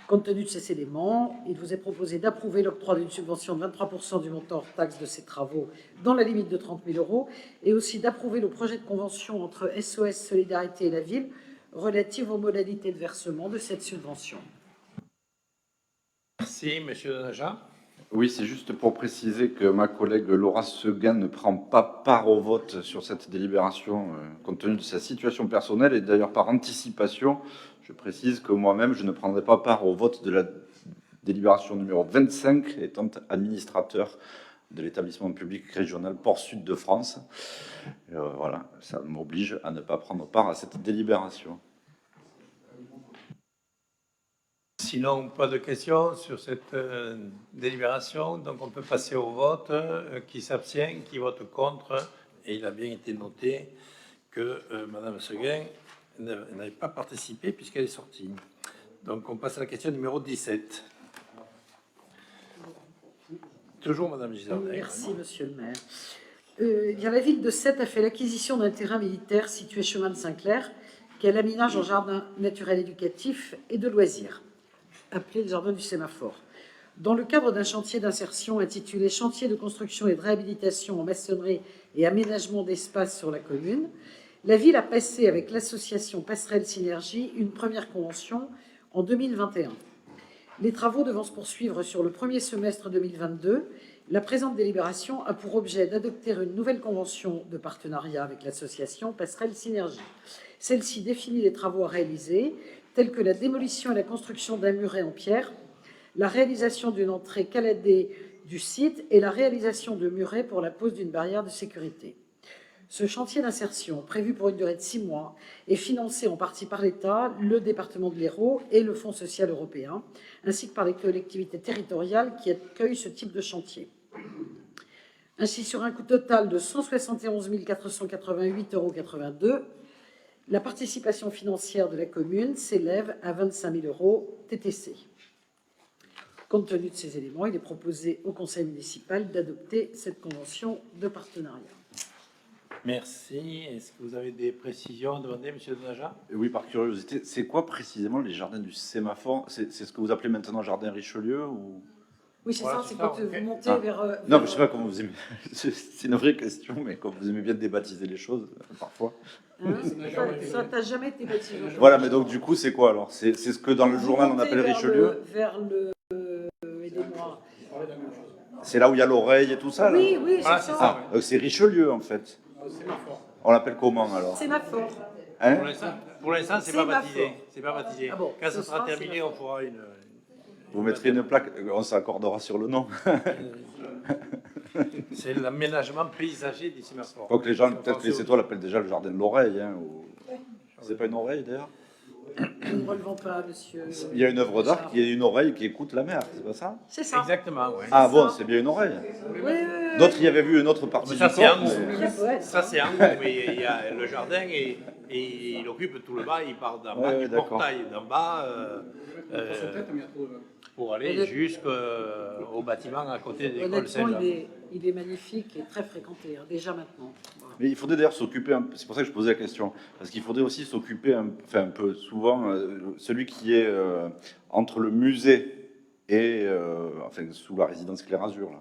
S17: Compte tenu de ces éléments, il vous est proposé d'approuver l'octroi d'une subvention de 23% du montant hors taxe de ces travaux dans la limite de 30 000 € et aussi d'approuver le projet de convention entre SOS Solidarité et la ville relative aux modalités de versement de cette subvention.
S1: Merci, monsieur Naja.
S11: Oui, c'est juste pour préciser que ma collègue Laura Seguin ne prend pas part au vote sur cette délibération compte tenu de sa situation personnelle, et d'ailleurs par anticipation, je précise que moi-même, je ne prendrai pas part au vote de la délibération numéro 25, étant administrateur de l'établissement public régional Port Sud de France. Voilà, ça m'oblige à ne pas prendre part à cette délibération.
S1: Sinon, pas de questions sur cette délibération, donc on peut passer au vote. Qui s'abstient, qui vote contre? Et il a bien été noté que Madame Seguin n'avait pas participé puisqu'elle est sortie. Donc on passe à la question numéro 17. Toujours Madame Gisardin.
S17: Merci, monsieur le maire. La ville de Sète a fait l'acquisition d'un terrain militaire situé chemin de Saint-Clair, qu'elle aménage en jardin naturel éducatif et de loisirs, appelé le jardin du sémaphore. Dans le cadre d'un chantier d'insertion intitulé « Chantier de construction et de réhabilitation en maçonnerie et aménagement d'espace sur la commune », la ville a passé avec l'association Passerelle Synergie une première convention en 2021. Les travaux devant se poursuivre sur le premier semestre 2022, la présente délibération a pour objet d'adopter une nouvelle convention de partenariat avec l'association Passerelle Synergie. Celle-ci définit les travaux à réaliser, tels que la démolition et la construction d'un muret en pierre, la réalisation d'une entrée caladée du site et la réalisation de murets pour la pose d'une barrière de sécurité. Ce chantier d'insertion, prévu pour une durée de 6 mois, est financé en partie par l'État, le département de l'Hérault et le Fonds social européen, ainsi que par les collectivités territoriales qui accueillent ce type de chantier. Ainsi, sur un coût total de 171 488,82 €, la participation financière de la commune s'élève à 25 000 € TTC. Compte tenu de ces éléments, il est proposé au conseil municipal d'adopter cette convention de partenariat.
S1: Merci. Est-ce que vous avez des précisions à demander, monsieur Denaja?
S11: Oui, par curiosité, c'est quoi précisément les jardins du sémaphore? C'est ce que vous appelez maintenant jardin Richelieu ou...
S17: Oui, c'est
S1: Voilà,
S17: ça, c'est quand
S1: ok.
S17: vous montez vers...
S11: Non, mais je sais pas comment vous aimez. C'est une vraie question, mais comme vous aimez bien débaptiser les choses, parfois.
S17: Hein, ça t'a jamais été baptisé.
S11: Voilà, mais donc du coup, c'est quoi alors? C'est ce que dans le journal on appelle Richelieu?
S17: Vers le... Aidez-moi.
S11: C'est là où il y a l'oreille et tout ça là?
S17: Oui, oui, c'est ça.
S11: Ah, donc c'est Richelieu en fait. On l'appelle comment alors?
S17: Sémaphore.
S11: Hein?
S1: Pour l'instant, c'est pas
S17: Sémaphore.
S1: baptisé. C'est pas baptisé.
S17: Ah bon,
S1: Quand
S17: ce
S1: ça sera
S17: sera
S1: terminé,
S17: sémaphore.
S1: on fera une...
S11: Vous mettrez une plaque, on s'accordera sur le nom.
S1: C'est l'aménagement paysager du sémaphore.
S11: Donc les gens, peut-être les étoiles l'appellent déjà le jardin de l'oreille. Hein, ou... C'est pas une oreille d'ailleurs?
S17: Nous ne relevons pas, monsieur.
S11: Il y a une œuvre d'art qui est une oreille qui écoute la mer, c'est pas ça?
S17: C'est ça.
S1: Exactement, oui.
S11: Ah bon, c'est bien une oreille.
S17: Oui, oui, oui.
S11: D'autres y avaient vu une autre partie
S1: Mais
S11: du
S1: ça, c'est
S11: corps.
S1: en haut. Ça, c'est en haut, mais il y a le jardin et il occupe tout le bas. Il part d'en bas du
S11: d'accord.
S1: portail d'en bas pour aller jusqu'au bâtiment à côté de l'école
S17: Honnêtement,
S1: Saint-Jean.
S17: il est magnifique et très fréquenté, hein, déjà maintenant. Voilà.
S11: Mais il faudrait d'ailleurs s'occuper, c'est pour ça que je posais la question, parce qu'il faudrait aussi s'occuper un peu souvent, celui qui est entre le musée et sous la résidence Clair-Azur. Là.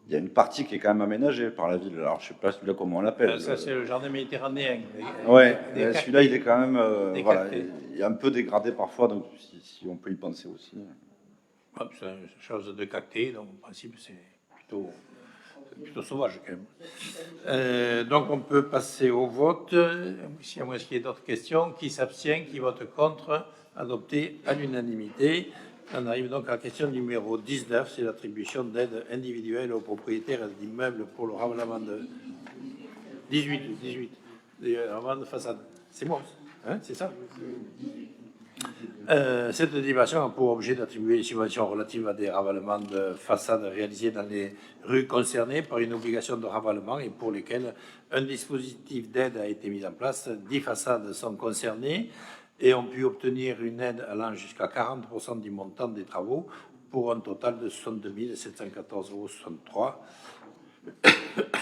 S11: Il y a une partie qui est quand même aménagée par la ville. Alors je sais pas celui-là comment on l'appelle.
S1: Ça, c'est le jardin méditerranéen.
S11: Ouais, celui-là il est quand même, voilà,
S1: cactés.
S11: il est un peu dégradé parfois, donc si on peut y penser aussi.
S1: C'est une chose de cacté, donc en principe c'est plutôt sauvage quand même. Donc on peut passer au vote. Si à moins qu'il y ait d'autres questions, qui s'abstient, qui vote contre, adopté à l'unanimité. On arrive donc à la question numéro 19, c'est l'attribution d'aide individuelle aux propriétaires d'immeubles pour le ravalement de 18, le ravalement de façade. C'est moi, hein, c'est ça. Cette délibération a pour objet d'attribuer les subventions relatives à des ravalements de façades réalisés dans les rues concernées par une obligation de ravalement et pour lesquelles un dispositif d'aide a été mis en place. 10 façades sont concernées et ont pu obtenir une aide allant jusqu'à 40% du montant des travaux pour un total de 62 714,63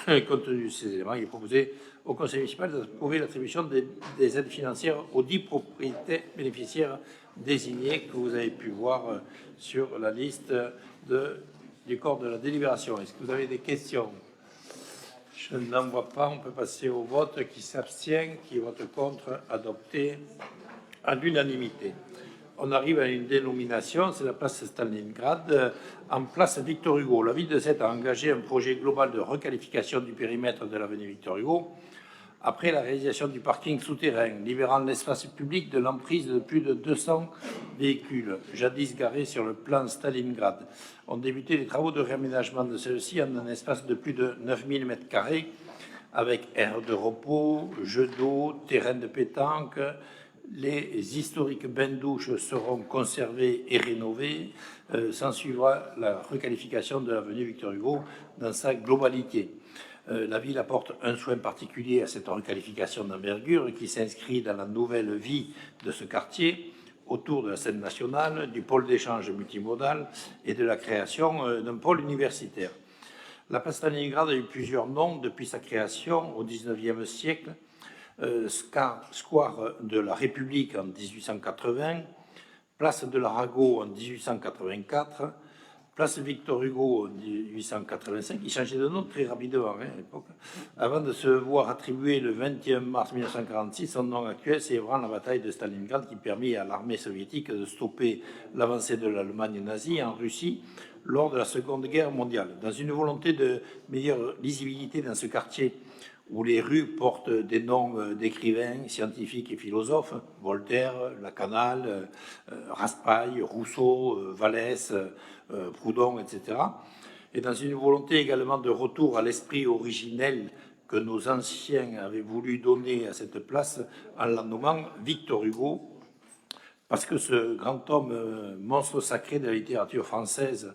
S1: €. Compte tenu de ces éléments, il est proposé au conseil municipal d'approuver l'attribution des aides financières aux 10 propriétés bénéficiaires désignés que vous avez pu voir sur la liste du corps de la délibération. Est-ce que vous avez des questions? Je n'en vois pas. On peut passer au vote. Qui s'abstient, qui vote contre, adopté à l'unanimité. On arrive à une dénomination, c'est la place Stalingrad, en place Victor Hugo. La ville de Sète a engagé un projet global de requalification du périmètre de l'avenue Victor Hugo après la réalisation du parking souterrain, libérant l'espace public de l'emprise de plus de 200 véhicules, jadis garés sur le plan Stalingrad. Ont débuté les travaux de réaménagement de celle-ci en un espace de plus de 9000 m², avec aires de repos, jeux d'eau, terrain de pétanque. Les historiques bains-douches seront conservés et rénovés. S'ensuivra la requalification de l'avenue Victor Hugo dans sa globalité. La ville apporte un soin particulier à cette requalification d'envergure qui s'inscrit dans la nouvelle vie de ce quartier autour de la scène nationale, du pôle d'échange multimodal et de la création d'un pôle universitaire. La place Stalingrad a eu plusieurs noms depuis sa création au XIXe siècle. Square de la République en 1880, place de l'Arago en 1884, place Victor Hugo en 1885. Il changeait de nom très rapidement à l'époque, avant de se voir attribuer le 21 mars 1946 son nom actuel, célébrant la bataille de Stalingrad qui permit à l'armée soviétique de stopper l'avancée de l'Allemagne nazie en Russie lors de la Seconde Guerre mondiale. Dans une volonté de meilleure lisibilité dans ce quartier, où les rues portent des noms d'écrivains, scientifiques et philosophes, Voltaire, Lacanal, Raspail, Rousseau, Vallès, Proudhon, etc. Et dans une volonté également de retour à l'esprit originel que nos anciens avaient voulu donner à cette place en la nommant Victor Hugo, parce que ce grand homme, monstre sacré de la littérature française,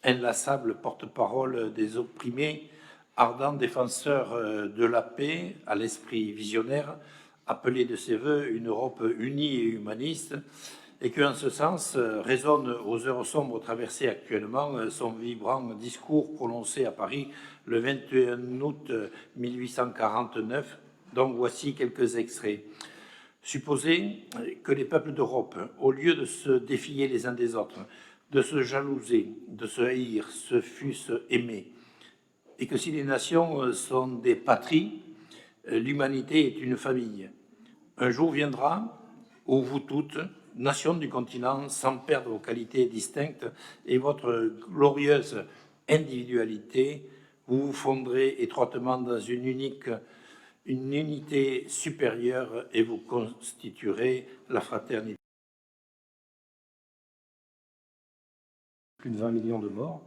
S1: inlassable porte-parole des opprimés, ardent défenseur de la paix, à l'esprit visionnaire, appelé de ses voeux une Europe unie et humaniste, et qu'en ce sens résonne aux heures sombres traversées actuellement son vibrant discours prononcé à Paris le 21 août 1849, dont voici quelques extraits. Supposez que les peuples d'Europe, au lieu de se défier les uns des autres, de se jalouser, de se haïr, se fussent aimés, et que si les nations sont des patries, l'humanité est une famille. Un jour viendra où vous toutes, nations du continent, sans perdre vos qualités distinctes et votre glorieuse individualité, vous vous fondrez étroitement dans une unité supérieure et vous constituerez la fraternité.
S2: Plus de 20 millions de morts,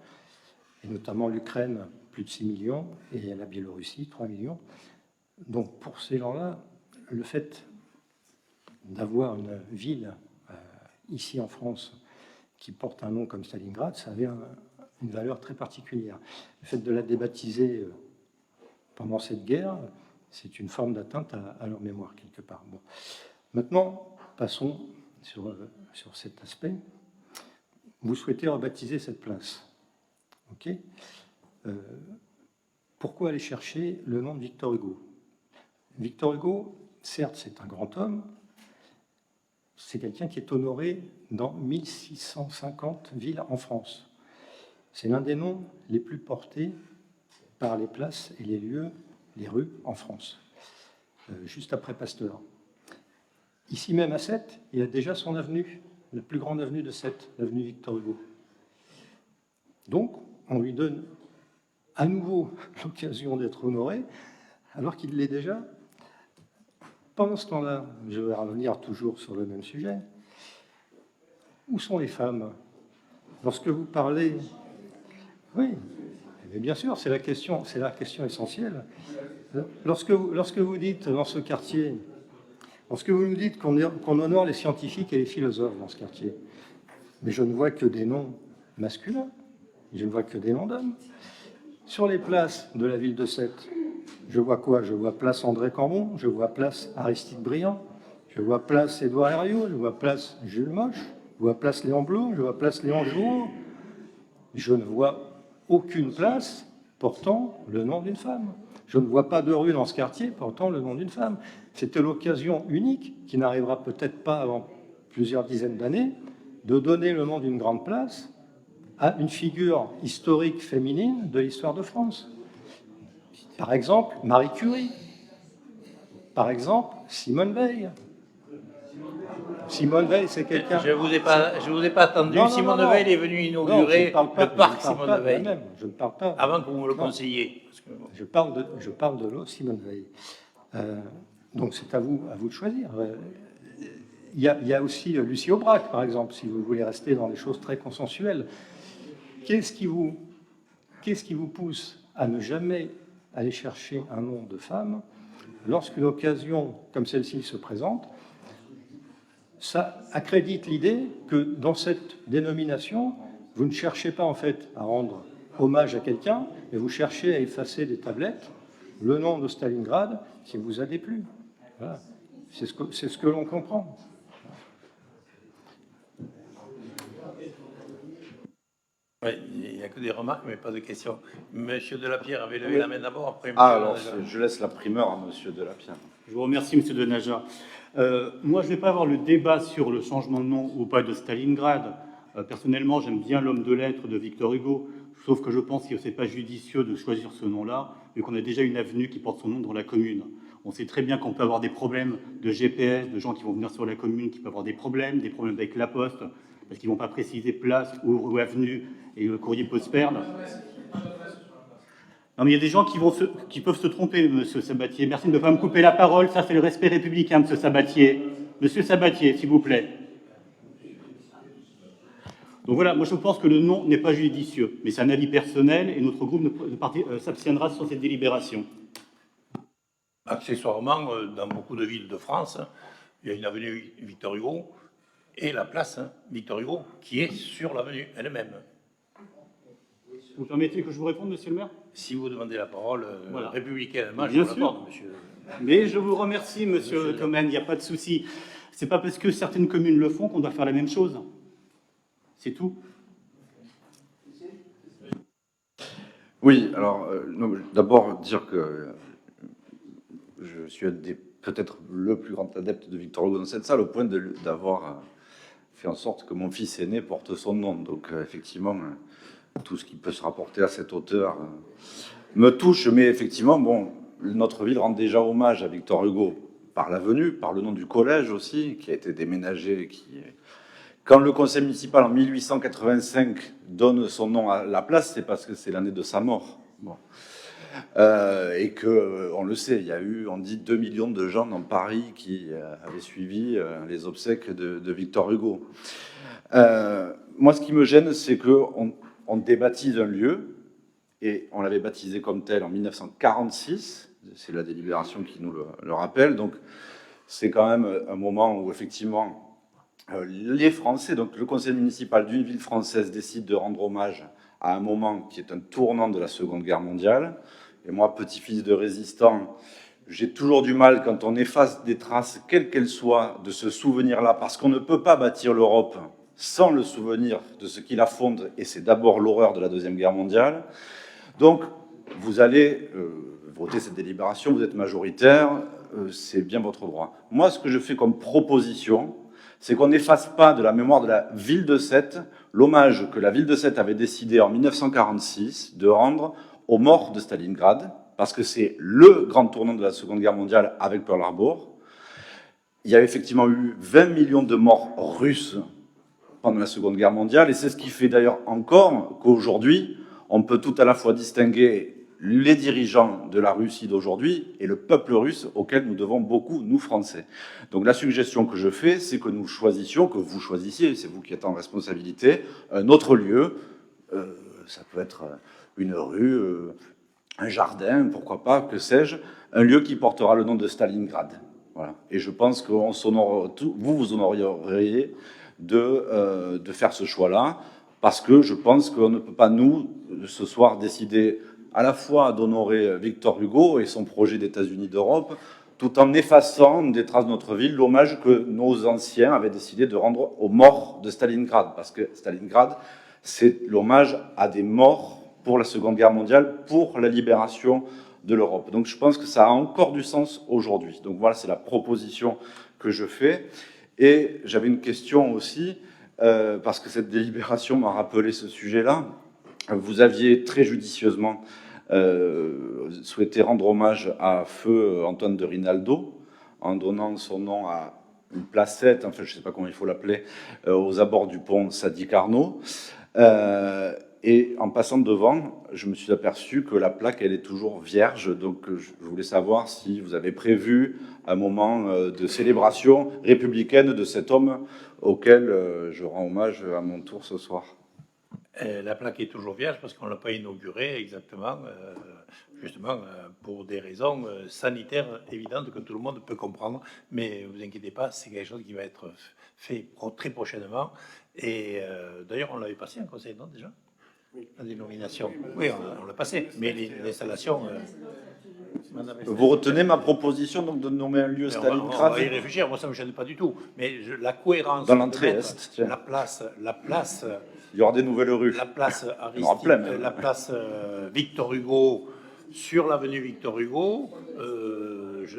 S2: et notamment l'Ukraine, plus de 6 millions, et la Biélorussie, 3 millions. Donc pour ces gens-là, le fait d'avoir une ville ici en France qui porte un nom comme Stalingrad, ça avait une valeur très particulière. Le fait de la débaptiser pendant cette guerre, c'est une forme d'atteinte à leur mémoire, quelque part. Bon. Maintenant, passons sur cet aspect. Vous souhaitez rebaptiser cette place. OK ? Pourquoi aller chercher le nom de Victor Hugo ? Victor Hugo, certes, c'est un grand homme, c'est quelqu'un qui est honoré dans 1650 villes en France. C'est l'un des noms les plus portés par les places et les lieux, les rues en France, juste après Pasteur. Ici même à Sète, il y a déjà son avenue, la plus grande avenue de Sète, l'avenue Victor Hugo. Donc, on lui donne à nouveau l'occasion d'être honoré, alors qu'il l'est déjà. Pendant ce temps-là, je vais revenir toujours sur le même sujet. Où sont les femmes? Lorsque vous parlez... Oui, mais bien sûr, c'est la question essentielle. Lorsque vous dites dans ce quartier, lorsque vous nous dites qu'on honore les scientifiques et les philosophes dans ce quartier, mais je ne vois que des noms masculins, je ne vois que des noms d'hommes. Sur les places de la ville de Sète, je vois quoi? Je vois place André Cambon, je vois place Aristide Briand, je vois place Édouard Herriot, je vois place Jules Moche, je vois place Léon Blum, je vois place Léon Jouot. Je ne vois aucune place portant le nom d'une femme. Je ne vois pas de rue dans ce quartier portant le nom d'une femme. C'était l'occasion unique, qui n'arrivera peut-être pas avant plusieurs dizaines d'années, de donner le nom d'une grande place à une figure historique féminine de l'histoire de France. Par exemple, Marie Curie. Par exemple, Simone Veil. Simone Veil, c'est quelqu'un...
S1: Je ne vous ai pas attendu.
S2: Non,
S1: Simone Veil est venue inaugurer le parc Simone Veil.
S2: Je ne parle pas.
S1: Avant que vous me le conseilliez.
S2: Je parle de l'autre Simone Veil. Donc c'est à vous de choisir. Il y a aussi Lucie Aubrac, par exemple, si vous voulez rester dans des choses très consensuelles. Qu'est-ce qui vous pousse à ne jamais aller chercher un nom de femme lorsqu'une occasion comme celle-ci se présente? Ça accrédite l'idée que dans cette dénomination, vous ne cherchez pas en fait à rendre hommage à quelqu'un, mais vous cherchez à effacer des tablettes le nom de Stalingrad qui vous a déplu. Voilà. C'est ce que l'on comprend.
S1: Oui, il y a a que des remarques, mais pas de questions. Monsieur Delapierre avait levé la main d'abord, après monsieur
S11: Alors,
S1: Denaja.
S11: je laisse la primeur à monsieur Delapierre.
S3: Je vous remercie, monsieur Denaja. Moi, je ne vais pas avoir le débat sur le changement de nom ou pas de Stalingrad. Personnellement, j'aime bien l'homme de lettres de Victor Hugo, sauf que je pense que ce n'est pas judicieux de choisir ce nom-là, vu qu'on a déjà une avenue qui porte son nom dans la commune. On sait très bien qu'on peut avoir des problèmes de GPS, de gens qui vont venir sur la commune, qui peuvent avoir des problèmes avec la poste, parce qu'ils ne vont pas préciser place ou avenue, et le courrier peut se perdre. Non, mais il y a des gens qui peuvent se tromper, monsieur Sabatier. Merci de ne pas me couper la parole. Ça, c'est le respect républicain, monsieur Sabatier. Monsieur Sabatier, s'il vous plaît. Donc voilà, moi je pense que le nom n'est pas judicieux, mais c'est un avis personnel et notre groupe s'abstiendra sur cette délibération.
S1: Accessoirement, dans beaucoup de villes de France, il y a une avenue Victor Hugo et la place Victor Hugo qui est sur l'avenue elle-même.
S3: Vous permettez que je vous réponde, monsieur le maire?
S1: Si vous demandez la parole
S3: voilà.
S1: républicainement,
S3: Bien
S1: je vous
S3: sûr.
S1: l'accorde, monsieur.
S3: Mais je vous remercie, monsieur Comen, il n'y a pas de souci. C'est pas parce que certaines communes le font qu'on doit faire la même chose. C'est tout.
S11: Oui, alors, d'abord dire que je suis peut-être le plus grand adepte de Victor Hugo dans cette salle, au point d'avoir fait en sorte que mon fils aîné porte son nom. Donc, effectivement, tout ce qui peut se rapporter à cette hauteur me touche. Mais effectivement, bon, notre ville rend déjà hommage à Victor Hugo par la venue, par le nom du collège aussi, qui a été déménagé. Quand le conseil municipal, en 1885, donne son nom à la place, c'est parce que c'est l'année de sa mort. Bon. Et que, on le sait, il y a eu, on dit, 2 millions de gens dans Paris qui avaient suivi les obsèques de Victor Hugo. Moi, ce qui me gêne, c'est qu'on débaptise un lieu, et on l'avait baptisé comme tel en 1946, c'est la délibération qui nous le rappelle, donc c'est quand même un moment où, effectivement, les Français, donc le conseil municipal d'une ville française décide de rendre hommage à un moment qui est un tournant de la Seconde Guerre mondiale. Et moi, petit-fils de résistant, j'ai toujours du mal quand on efface des traces, quelles qu'elles soient, de ce souvenir-là, parce qu'on ne peut pas bâtir l'Europe sans le souvenir de ce qui la fonde, et c'est d'abord l'horreur de la Deuxième Guerre mondiale. Donc, vous allez voter cette délibération, vous êtes majoritaire, c'est bien votre droit. Moi, ce que je fais comme proposition, c'est qu'on n'efface pas de la mémoire de la ville de Sète l'hommage que la ville de Sète avait décidé en 1946 de rendre aux morts de Stalingrad, parce que c'est le grand tournant de la Seconde Guerre mondiale avec Pearl Harbor. Il y a effectivement eu 20 millions de morts russes pendant la Seconde Guerre mondiale, et c'est ce qui fait d'ailleurs encore qu'aujourd'hui, on peut tout à la fois distinguer les dirigeants de la Russie d'aujourd'hui et le peuple russe auquel nous devons beaucoup, nous Français. Donc la suggestion que je fais, c'est que nous choisissions, que vous choisissiez, c'est vous qui êtes en responsabilité, un autre lieu, ça peut être une rue, un jardin, pourquoi pas, que sais-je, un lieu qui portera le nom de Stalingrad. Voilà. Et je pense que vous honoreriez de faire ce choix-là, parce que je pense qu'on ne peut pas, nous, ce soir, décider à la fois d'honorer Victor Hugo et son projet d'États-Unis d'Europe, tout en effaçant des traces de notre ville l'hommage que nos anciens avaient décidé de rendre aux morts de Stalingrad. Parce que Stalingrad, c'est l'hommage à des morts pour la Seconde Guerre mondiale, pour la libération de l'Europe. Donc je pense que ça a encore du sens aujourd'hui. Donc voilà, c'est la proposition que je fais. Et j'avais une question aussi, parce que cette délibération m'a rappelé ce sujet-là. Vous aviez très judicieusement souhaité rendre hommage à feu Antoine de Rinaldo en donnant son nom à une placette, enfin je ne sais pas comment il faut l'appeler, aux abords du pont Sadi Carnot. Et en passant devant, je me suis aperçu que la plaque, elle est toujours vierge. Donc je voulais savoir si vous avez prévu un moment de célébration républicaine de cet homme auquel je rends hommage à mon tour ce soir.
S1: La plaque est toujours vierge parce qu'on ne l'a pas inaugurée exactement, justement pour des raisons sanitaires évidentes que tout le monde peut comprendre. Mais ne vous inquiétez pas, c'est quelque chose qui va être fait très prochainement. Et d'ailleurs, on l'avait passé en conseil, non, déjà? La dénomination. Oui, on l'a passé, mais l'installation...
S11: Vous retenez ma proposition donc de nommer un lieu
S1: on
S11: Stalingrad
S1: va y réfléchir, moi ça ne me gêne pas du tout. Mais la cohérence...
S11: Dans l'entrée
S1: de mettre
S11: est, tiens.
S1: la place...
S11: Il y aura des nouvelles rues.
S1: La place
S11: Il y en aura plein,
S1: Aristide,
S11: même.
S1: la place Victor Hugo sur l'avenue Victor Hugo,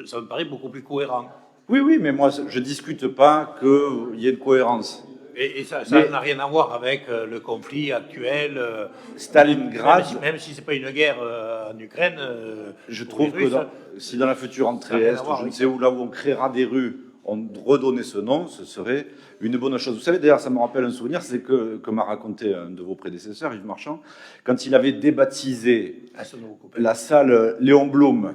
S1: ça me paraît beaucoup plus cohérent.
S11: Oui, mais moi, je ne discute pas qu'il y ait une cohérence.
S1: Et ça n'a rien à voir avec le conflit actuel.
S11: Stalingrad...
S1: Même si ce n'est pas une guerre en Ukraine.
S11: Je trouve que si dans la future entrée est, je ne sais où, là où on créera des rues, on redonnait ce nom, ce serait une bonne chose. Vous savez, d'ailleurs, ça me rappelle un souvenir, c'est que m'a raconté un de vos prédécesseurs, Yves Marchand, quand il avait débaptisé la salle Léon Blum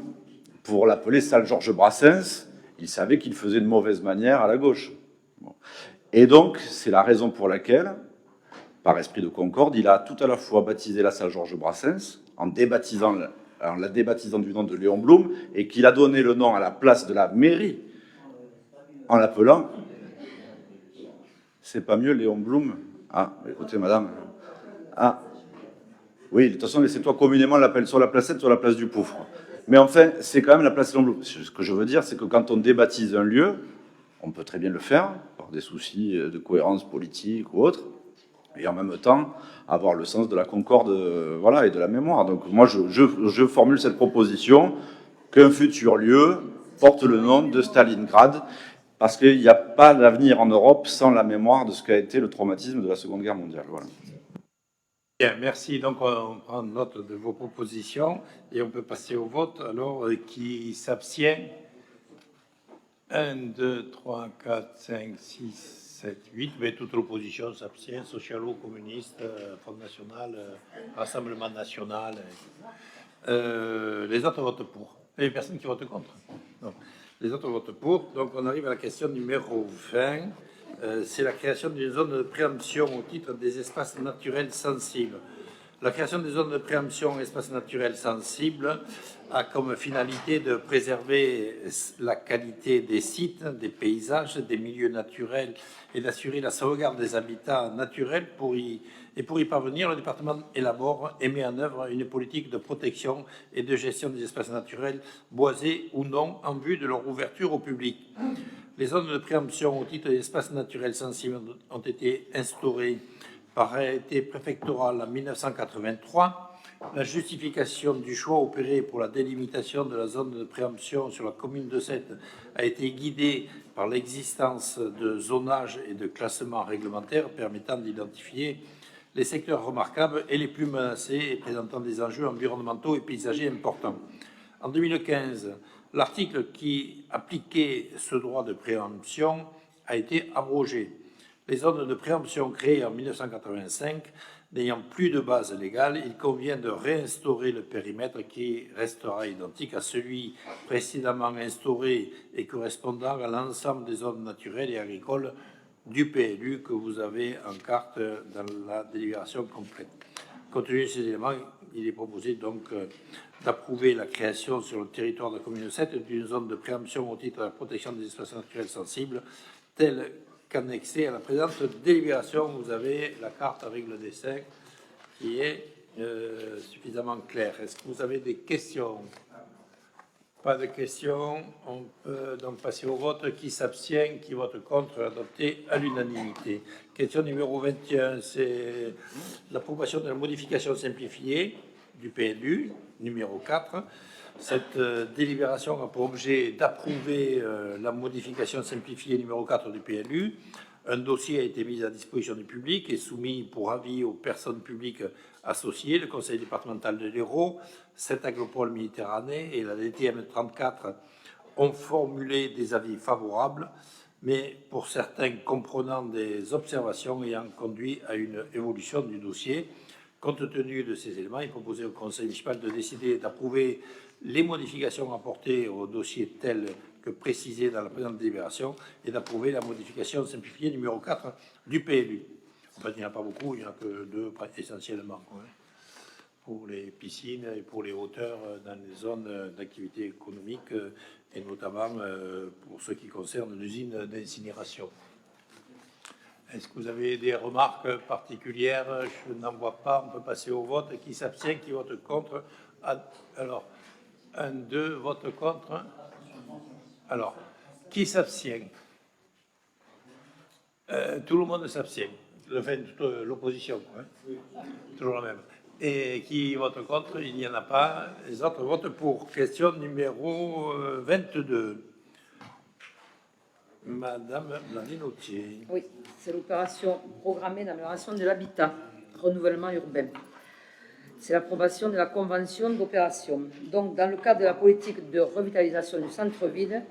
S11: pour l'appeler salle Georges Brassens, il savait qu'il faisait de mauvaise manière à la gauche. Bon. Et donc, c'est la raison pour laquelle, par esprit de concorde, il a tout à la fois baptisé la salle Georges Brassens, en la débaptisant du nom de Léon Blum, et qu'il a donné le nom à la place de la mairie, en l'appelant... C'est pas mieux, Léon Blum? Ah, écoutez, madame. Ah, oui, de toute façon, laissez-toi communément l'appeler soit la place 7, soit la place du Poufre. Mais enfin, c'est quand même la place Léon Blum. Ce que je veux dire, c'est que quand on débaptise un lieu, on peut très bien le faire, par des soucis de cohérence politique ou autre, et en même temps, avoir le sens de la concorde, voilà, et de la mémoire. Donc moi, je formule cette proposition qu'un futur lieu porte le nom de Stalingrad, parce qu'il n'y a pas d'avenir en Europe sans la mémoire de ce qu'a été le traumatisme de la Seconde Guerre mondiale. Voilà.
S1: Bien, merci. Donc, on prend note de vos propositions et on peut passer au vote. Alors, qui s'abstient? 1, 2, 3, 4, 5, 6, 7, 8. Mais toute l'opposition s'abstient. Socialo-communiste, Front National, Rassemblement National. Les autres votent pour. Il n'y a personne qui vote contre. Non. Les autres votent pour. Donc, on arrive à la question numéro 20. C'est la création d'une zone de préemption au titre des espaces naturels sensibles. La création des zones de préemption espaces naturels sensibles a comme finalité de préserver la qualité des sites, des paysages, des milieux naturels et d'assurer la sauvegarde des habitats naturels. Pour y parvenir, le département élabore et met en œuvre une politique de protection et de gestion des espaces naturels, boisés ou non, en vue de leur ouverture au public. Les zones de préemption au titre des espaces naturels sensibles ont été instaurées par arrêté préfectoral en 1983. La justification du choix opéré pour la délimitation de la zone de préemption sur la commune de Sète a été guidée par l'existence de zonages et de classements réglementaires permettant d'identifier les secteurs remarquables et les plus menacés et présentant des enjeux environnementaux et paysagers importants. En 2015, l'article qui appliquait ce droit de préemption a été abrogé. Les zones de préemption créées en 1985 n'ayant plus de base légale, il convient de réinstaurer le périmètre qui restera identique à celui précédemment instauré et correspondant à l'ensemble des zones naturelles et agricoles du PLU que vous avez en carte dans la délibération complète. Compte tenu de ces éléments, il est proposé donc d'approuver la création sur le territoire de la commune de Sète d'une zone de préemption au titre de la protection des espaces naturels sensibles, telle qu'annexée à la présente délibération. Vous avez la carte avec le dessin qui est suffisamment clair. Est-ce que vous avez des questions? Pas de questions. On peut donc passer au vote. Qui s'abstient? Qui vote contre? Adopté à l'unanimité. Question numéro 21, c'est l'approbation de la modification simplifiée du PLU, numéro 4. Cette délibération a pour objet d'approuver la modification simplifiée numéro 4 du PLU. Un dossier a été mis à disposition du public et soumis pour avis aux personnes publiques associées, le conseil départemental de l'Hérault, 7 Agropole Méditerranée et la DTM 34 ont formulé des avis favorables, mais pour certains comprenant des observations ayant conduit à une évolution du dossier. Compte tenu de ces éléments, il est proposé au conseil municipal de décider d'approuver les modifications apportées au dossier telles que précisées dans la présente délibération et d'approuver la modification simplifiée numéro 4 du PLU. En fait, il n'y en a pas beaucoup, il n'y en a que 2 essentiellement, pour les piscines et pour les hauteurs dans les zones d'activité économique et notamment pour ce qui concerne l'usine d'incinération. Est-ce que vous avez des remarques particulières? Je n'en vois pas. On peut passer au vote. Qui s'abstient? Qui vote contre? Alors, 1, 2, vote contre. Alors, qui s'abstient? Tout le monde s'abstient. Enfin, toute l'opposition. Hein. Toujours la même. Et qui vote contre? Il n'y en a pas. Les autres votent pour. Question numéro 22. Madame Blandinotier.
S16: Oui, c'est l'opération programmée d'amélioration de l'habitat, renouvellement urbain. C'est l'approbation de la convention d'opération. Donc, dans le cadre de la politique de revitalisation du centre-ville,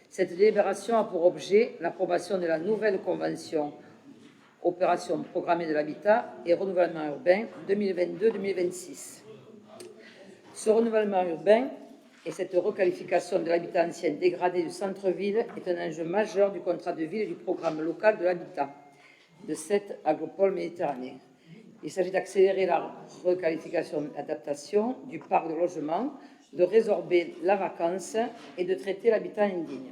S16: cette délibération a pour objet l'approbation de la nouvelle convention opération programmée de l'habitat et renouvellement urbain 2022-2026. Ce renouvellement urbain et cette requalification de l'habitat ancien dégradé du centre-ville est un enjeu majeur du contrat de ville et du programme local de l'habitat de cette agropole méditerranée. Il s'agit d'accélérer la requalification et l'adaptation du parc de logement, de résorber la vacance et de traiter l'habitat indigne.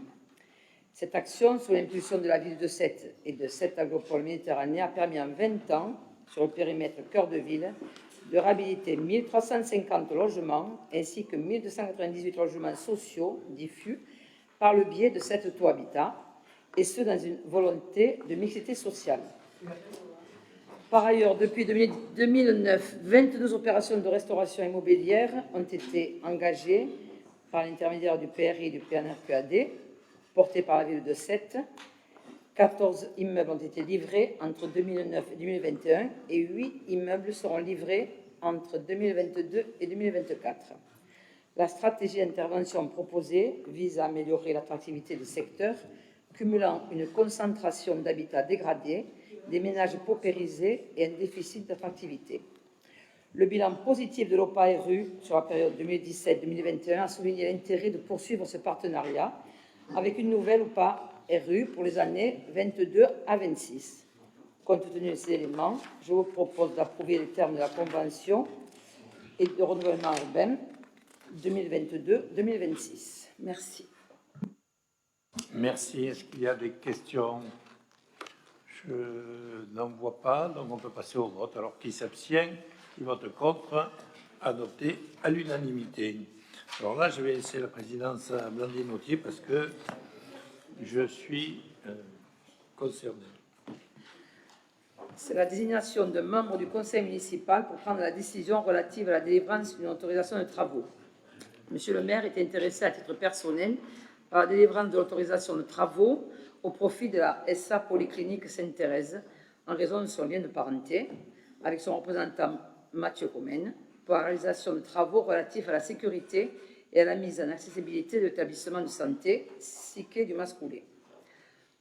S16: Cette action, sous l'impulsion de la ville de Sète et de cette agropole méditerranée, a permis en 20 ans, sur le périmètre cœur de ville, de réhabiliter 1350 logements ainsi que 1298 logements sociaux diffus par le biais de cette taux habitat, et ce dans une volonté de mixité sociale. Par ailleurs, depuis 2009, 22 opérations de restauration immobilière ont été engagées par l'intermédiaire du PRI et du PNRQAD, portées par la ville de Sète. 14 immeubles ont été livrés entre 2009 et 2021 et 8 immeubles seront livrés entre 2022 et 2024. La stratégie d'intervention proposée vise à améliorer l'attractivité du secteur, cumulant une concentration d'habitats dégradés, des ménages paupérisés et un déficit d'attractivité. Le bilan positif de l'OPA-RU sur la période 2017-2021 a souligné l'intérêt de poursuivre ce partenariat avec une nouvelle OPA-RU pour les années 22 à 26. Compte tenu de ces éléments, je vous propose d'approuver les termes de la Convention et de renouvellement urbain 2022-2026. Merci.
S1: Merci. Est-ce qu'il y a des questions? Je n'en vois pas, donc on peut passer au vote. Alors, qui s'abstient? Qui vote contre? Adopté à l'unanimité. Alors là, je vais laisser la présidence à Blandinotier parce que je suis concerné.
S16: C'est la désignation de membres du conseil municipal pour prendre la décision relative à la délivrance d'une autorisation de travaux. Monsieur le maire est intéressé à titre personnel par la délivrance de l'autorisation de travaux au profit de la SA Polyclinique Sainte-Thérèse en raison de son lien de parenté avec son représentant Mathieu Comène pour la réalisation de travaux relatifs à la sécurité et à la mise en accessibilité de l'établissement de santé Siquet du Mascoulet.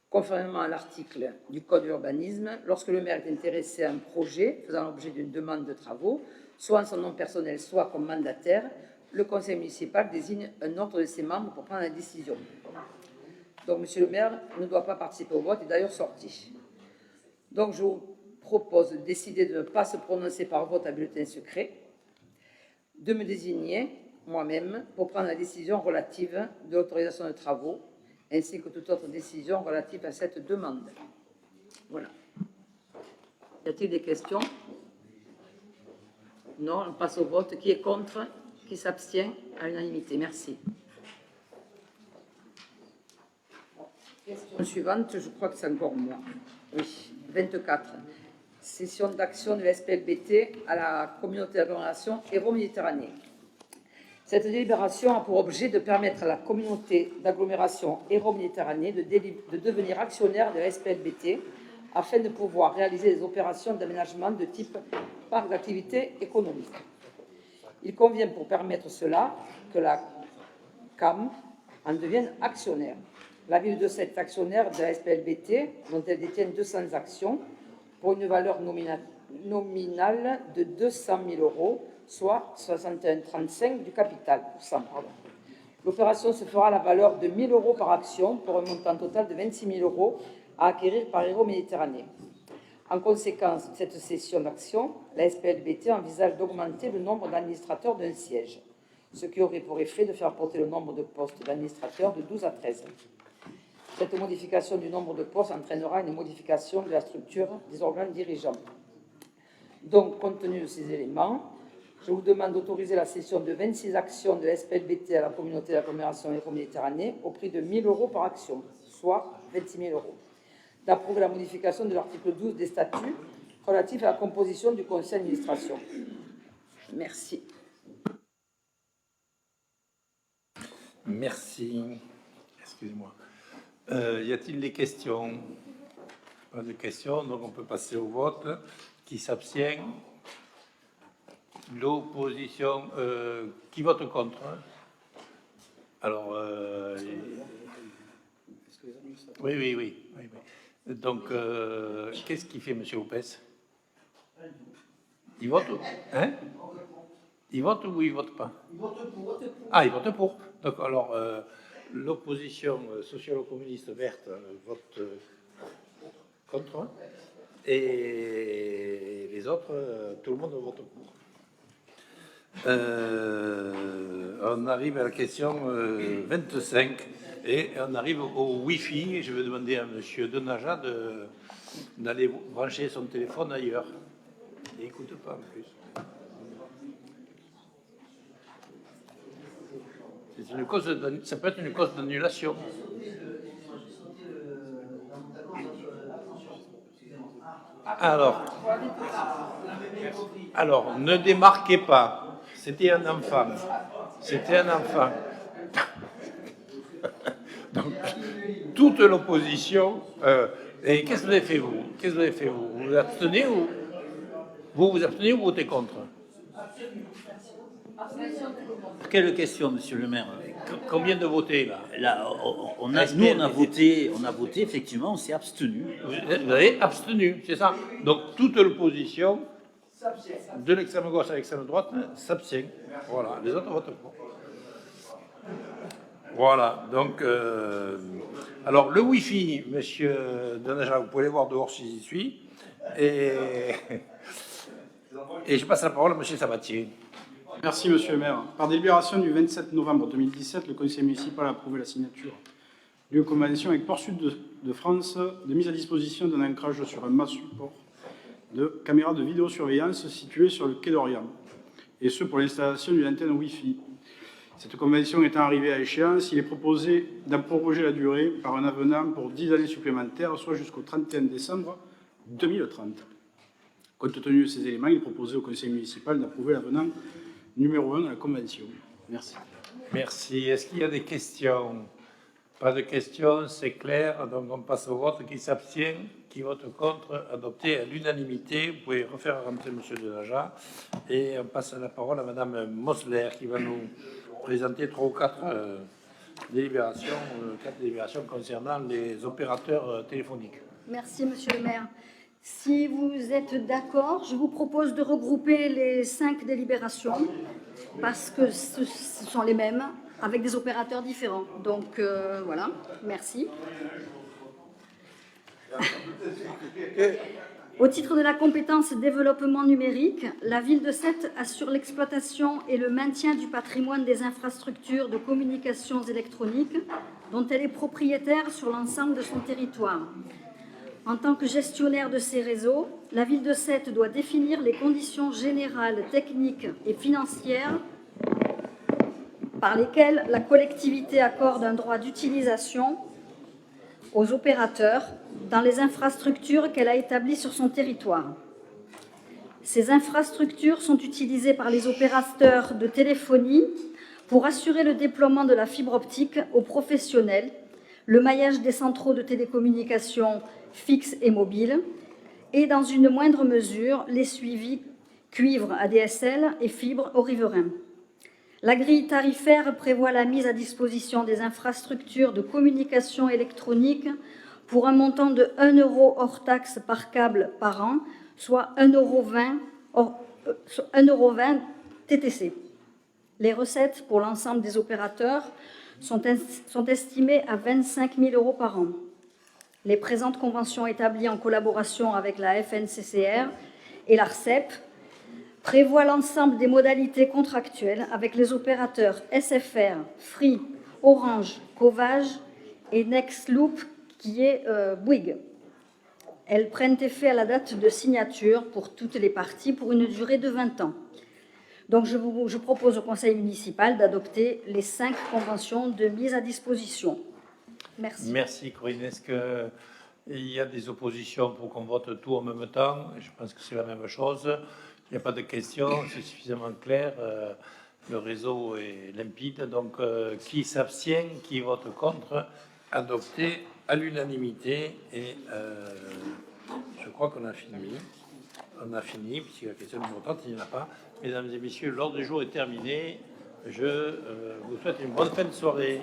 S16: Conformément à l'article du Code de l'urbanisme, lorsque le maire est intéressé à un projet faisant l'objet d'une demande de travaux, soit en son nom personnel, soit comme mandataire, le conseil municipal désigne un ordre de ses membres pour prendre la décision. Donc, monsieur le maire ne doit pas participer au vote, est d'ailleurs sorti. Donc, je vous propose de décider de ne pas se prononcer par vote à bulletin secret, de me désigner moi-même pour prendre la décision relative de l'autorisation de travaux, ainsi que toute autre décision relative à cette demande. Voilà. Y a-t-il des questions? Non, on passe au vote. Qui est contre? Qui s'abstient? À l'unanimité. Merci. Question suivante, je crois que c'est encore moi. Oui, 24. Session d'action de la SPLBT à la communauté d'agglomération Hérault-Méditerranée. Cette délibération a pour objet de permettre à la communauté d'agglomération Hérault-Méditerranée de devenir actionnaire de la SPLBT afin de pouvoir réaliser des opérations d'aménagement de type parc d'activité économique. Il convient pour permettre cela que la CAM en devienne actionnaire. La ville de Sète est actionnaire de la SPLBT, dont elle détient 200 actions, pour une valeur nominale de 200 000 €, soit 61,35 du capital. L'opération se fera à la valeur de 1 000 € par action, pour un montant total de 26 000 € à acquérir par Hérault-Méditerranée. En conséquence de cette cession d'actions, la SPLBT envisage d'augmenter le nombre d'administrateurs d'un siège, ce qui aurait pour effet de faire porter le nombre de postes d'administrateurs de 12 à 13. Cette modification du nombre de postes entraînera une modification de la structure des organes dirigeants. Donc, compte tenu de ces éléments, je vous demande d'autoriser la cession de 26 actions de SPLBT à la communauté d'agglomération Méditerranée au prix de 1 000 € par action, soit 26 000 €. D'approuver la modification de l'article 12 des statuts relatifs à la composition du conseil d'administration. Merci.
S1: Merci. Excusez-moi. Y a-t-il des questions? Pas de questions, donc on peut passer au vote. Qui s'abstient? L'opposition. Qui vote contre? Alors, oui. Donc, qu'est-ce qu'il fait, M. Lopez? Il vote? Hein? Il vote ou il ne vote pas? Il vote pour. Ah, il vote pour. Donc, alors, l'opposition socialo-communiste verte vote contre. Et les autres, tout le monde vote pour. On arrive à la question 25 et on arrive au Wi-Fi. Je vais demander à M. Denaja d'aller brancher son téléphone ailleurs. Il n'écoute pas en plus. C'est une cause ça peut être une cause d'annulation. Alors, ne démarquez pas. C'était un enfant. Donc, toute l'opposition. Et qu'est-ce que vous avez fait, vous? Vous vous abstenez ou vous votez contre?
S4: Quelle question, monsieur le maire?
S1: Combien de votés, là?
S4: On a voté, effectivement, on s'est abstenu.
S1: Vous avez abstenu, c'est ça. Donc, toute l'opposition, de l'extrême gauche à l'extrême droite, s'abstient. Voilà, les autres votent pour. Voilà, donc, alors, le Wi-Fi, monsieur Denaja, vous pouvez le voir dehors si j'y suis. Et je passe la parole à monsieur Sabatier.
S15: Merci, monsieur le maire. Par délibération du 27 novembre 2017, le conseil municipal a approuvé la signature d'une convention avec Port Sud de France de mise à disposition d'un ancrage sur un mât support de caméras de vidéosurveillance situé sur le quai d'Orient, et ce pour l'installation d'une antenne Wi-Fi. Cette convention étant arrivée à échéance, il est proposé d'en proroger la durée par un avenant pour 10 années supplémentaires, soit jusqu'au 31 décembre 2030. Compte tenu de ces éléments, il est proposé au conseil municipal d'approuver l'avenant numéro 1 de la convention. Merci.
S1: Merci. Est-ce qu'il y a des questions? Pas de questions, c'est clair. Donc on passe au vote. Qui s'abstient? Qui vote contre? Adopté à l'unanimité. Vous pouvez refaire rentrer M. Denaja. Et on passe la parole à Mme Mosler qui va nous présenter 3 ou 4 délibérations, 4 délibérations concernant les opérateurs téléphoniques.
S18: Merci, Monsieur le maire. Si vous êtes d'accord, je vous propose de regrouper les 5 délibérations parce que ce sont les mêmes avec des opérateurs différents. Donc voilà, merci. Au titre de la compétence développement numérique, la ville de Sète assure l'exploitation et le maintien du patrimoine des infrastructures de communications électroniques dont elle est propriétaire sur l'ensemble de son territoire. En tant que gestionnaire de ces réseaux, la ville de Sète doit définir les conditions générales, techniques et financières par lesquelles la collectivité accorde un droit d'utilisation aux opérateurs dans les infrastructures qu'elle a établies sur son territoire. Ces infrastructures sont utilisées par les opérateurs de téléphonie pour assurer le déploiement de la fibre optique aux professionnels, le maillage des centraux de télécommunications fixes et mobiles, et dans une moindre mesure, les suivis cuivre ADSL et fibre aux riverains. La grille tarifaire prévoit la mise à disposition des infrastructures de communication électronique pour un montant de 1 € hors taxe par câble par an, soit 1,20 € TTC. Les recettes pour l'ensemble des opérateurs sont estimées à 25 000 € par an. Les présentes conventions établies en collaboration avec la FNCCR et l'ARCEP prévoient l'ensemble des modalités contractuelles avec les opérateurs SFR, Free, Orange, Covage et Next Loop qui est Bouygues. Elles prennent effet à la date de signature pour toutes les parties pour une durée de 20 ans. Donc je propose au Conseil municipal d'adopter les 5 conventions de mise à disposition. Merci.
S1: Merci Corinne. Est-ce qu'il y a des oppositions pour qu'on vote tout en même temps? Je pense que c'est la même chose. Il n'y a pas de questions, c'est suffisamment clair. Le réseau est limpide. Donc qui s'abstient, qui vote contre? Adopté à l'unanimité. Et je crois qu'on a fini. On a fini, puisque la question numéro 30, il n'y en a pas. Mesdames et messieurs, l'ordre du jour est terminé. Je vous souhaite une bonne fin de soirée.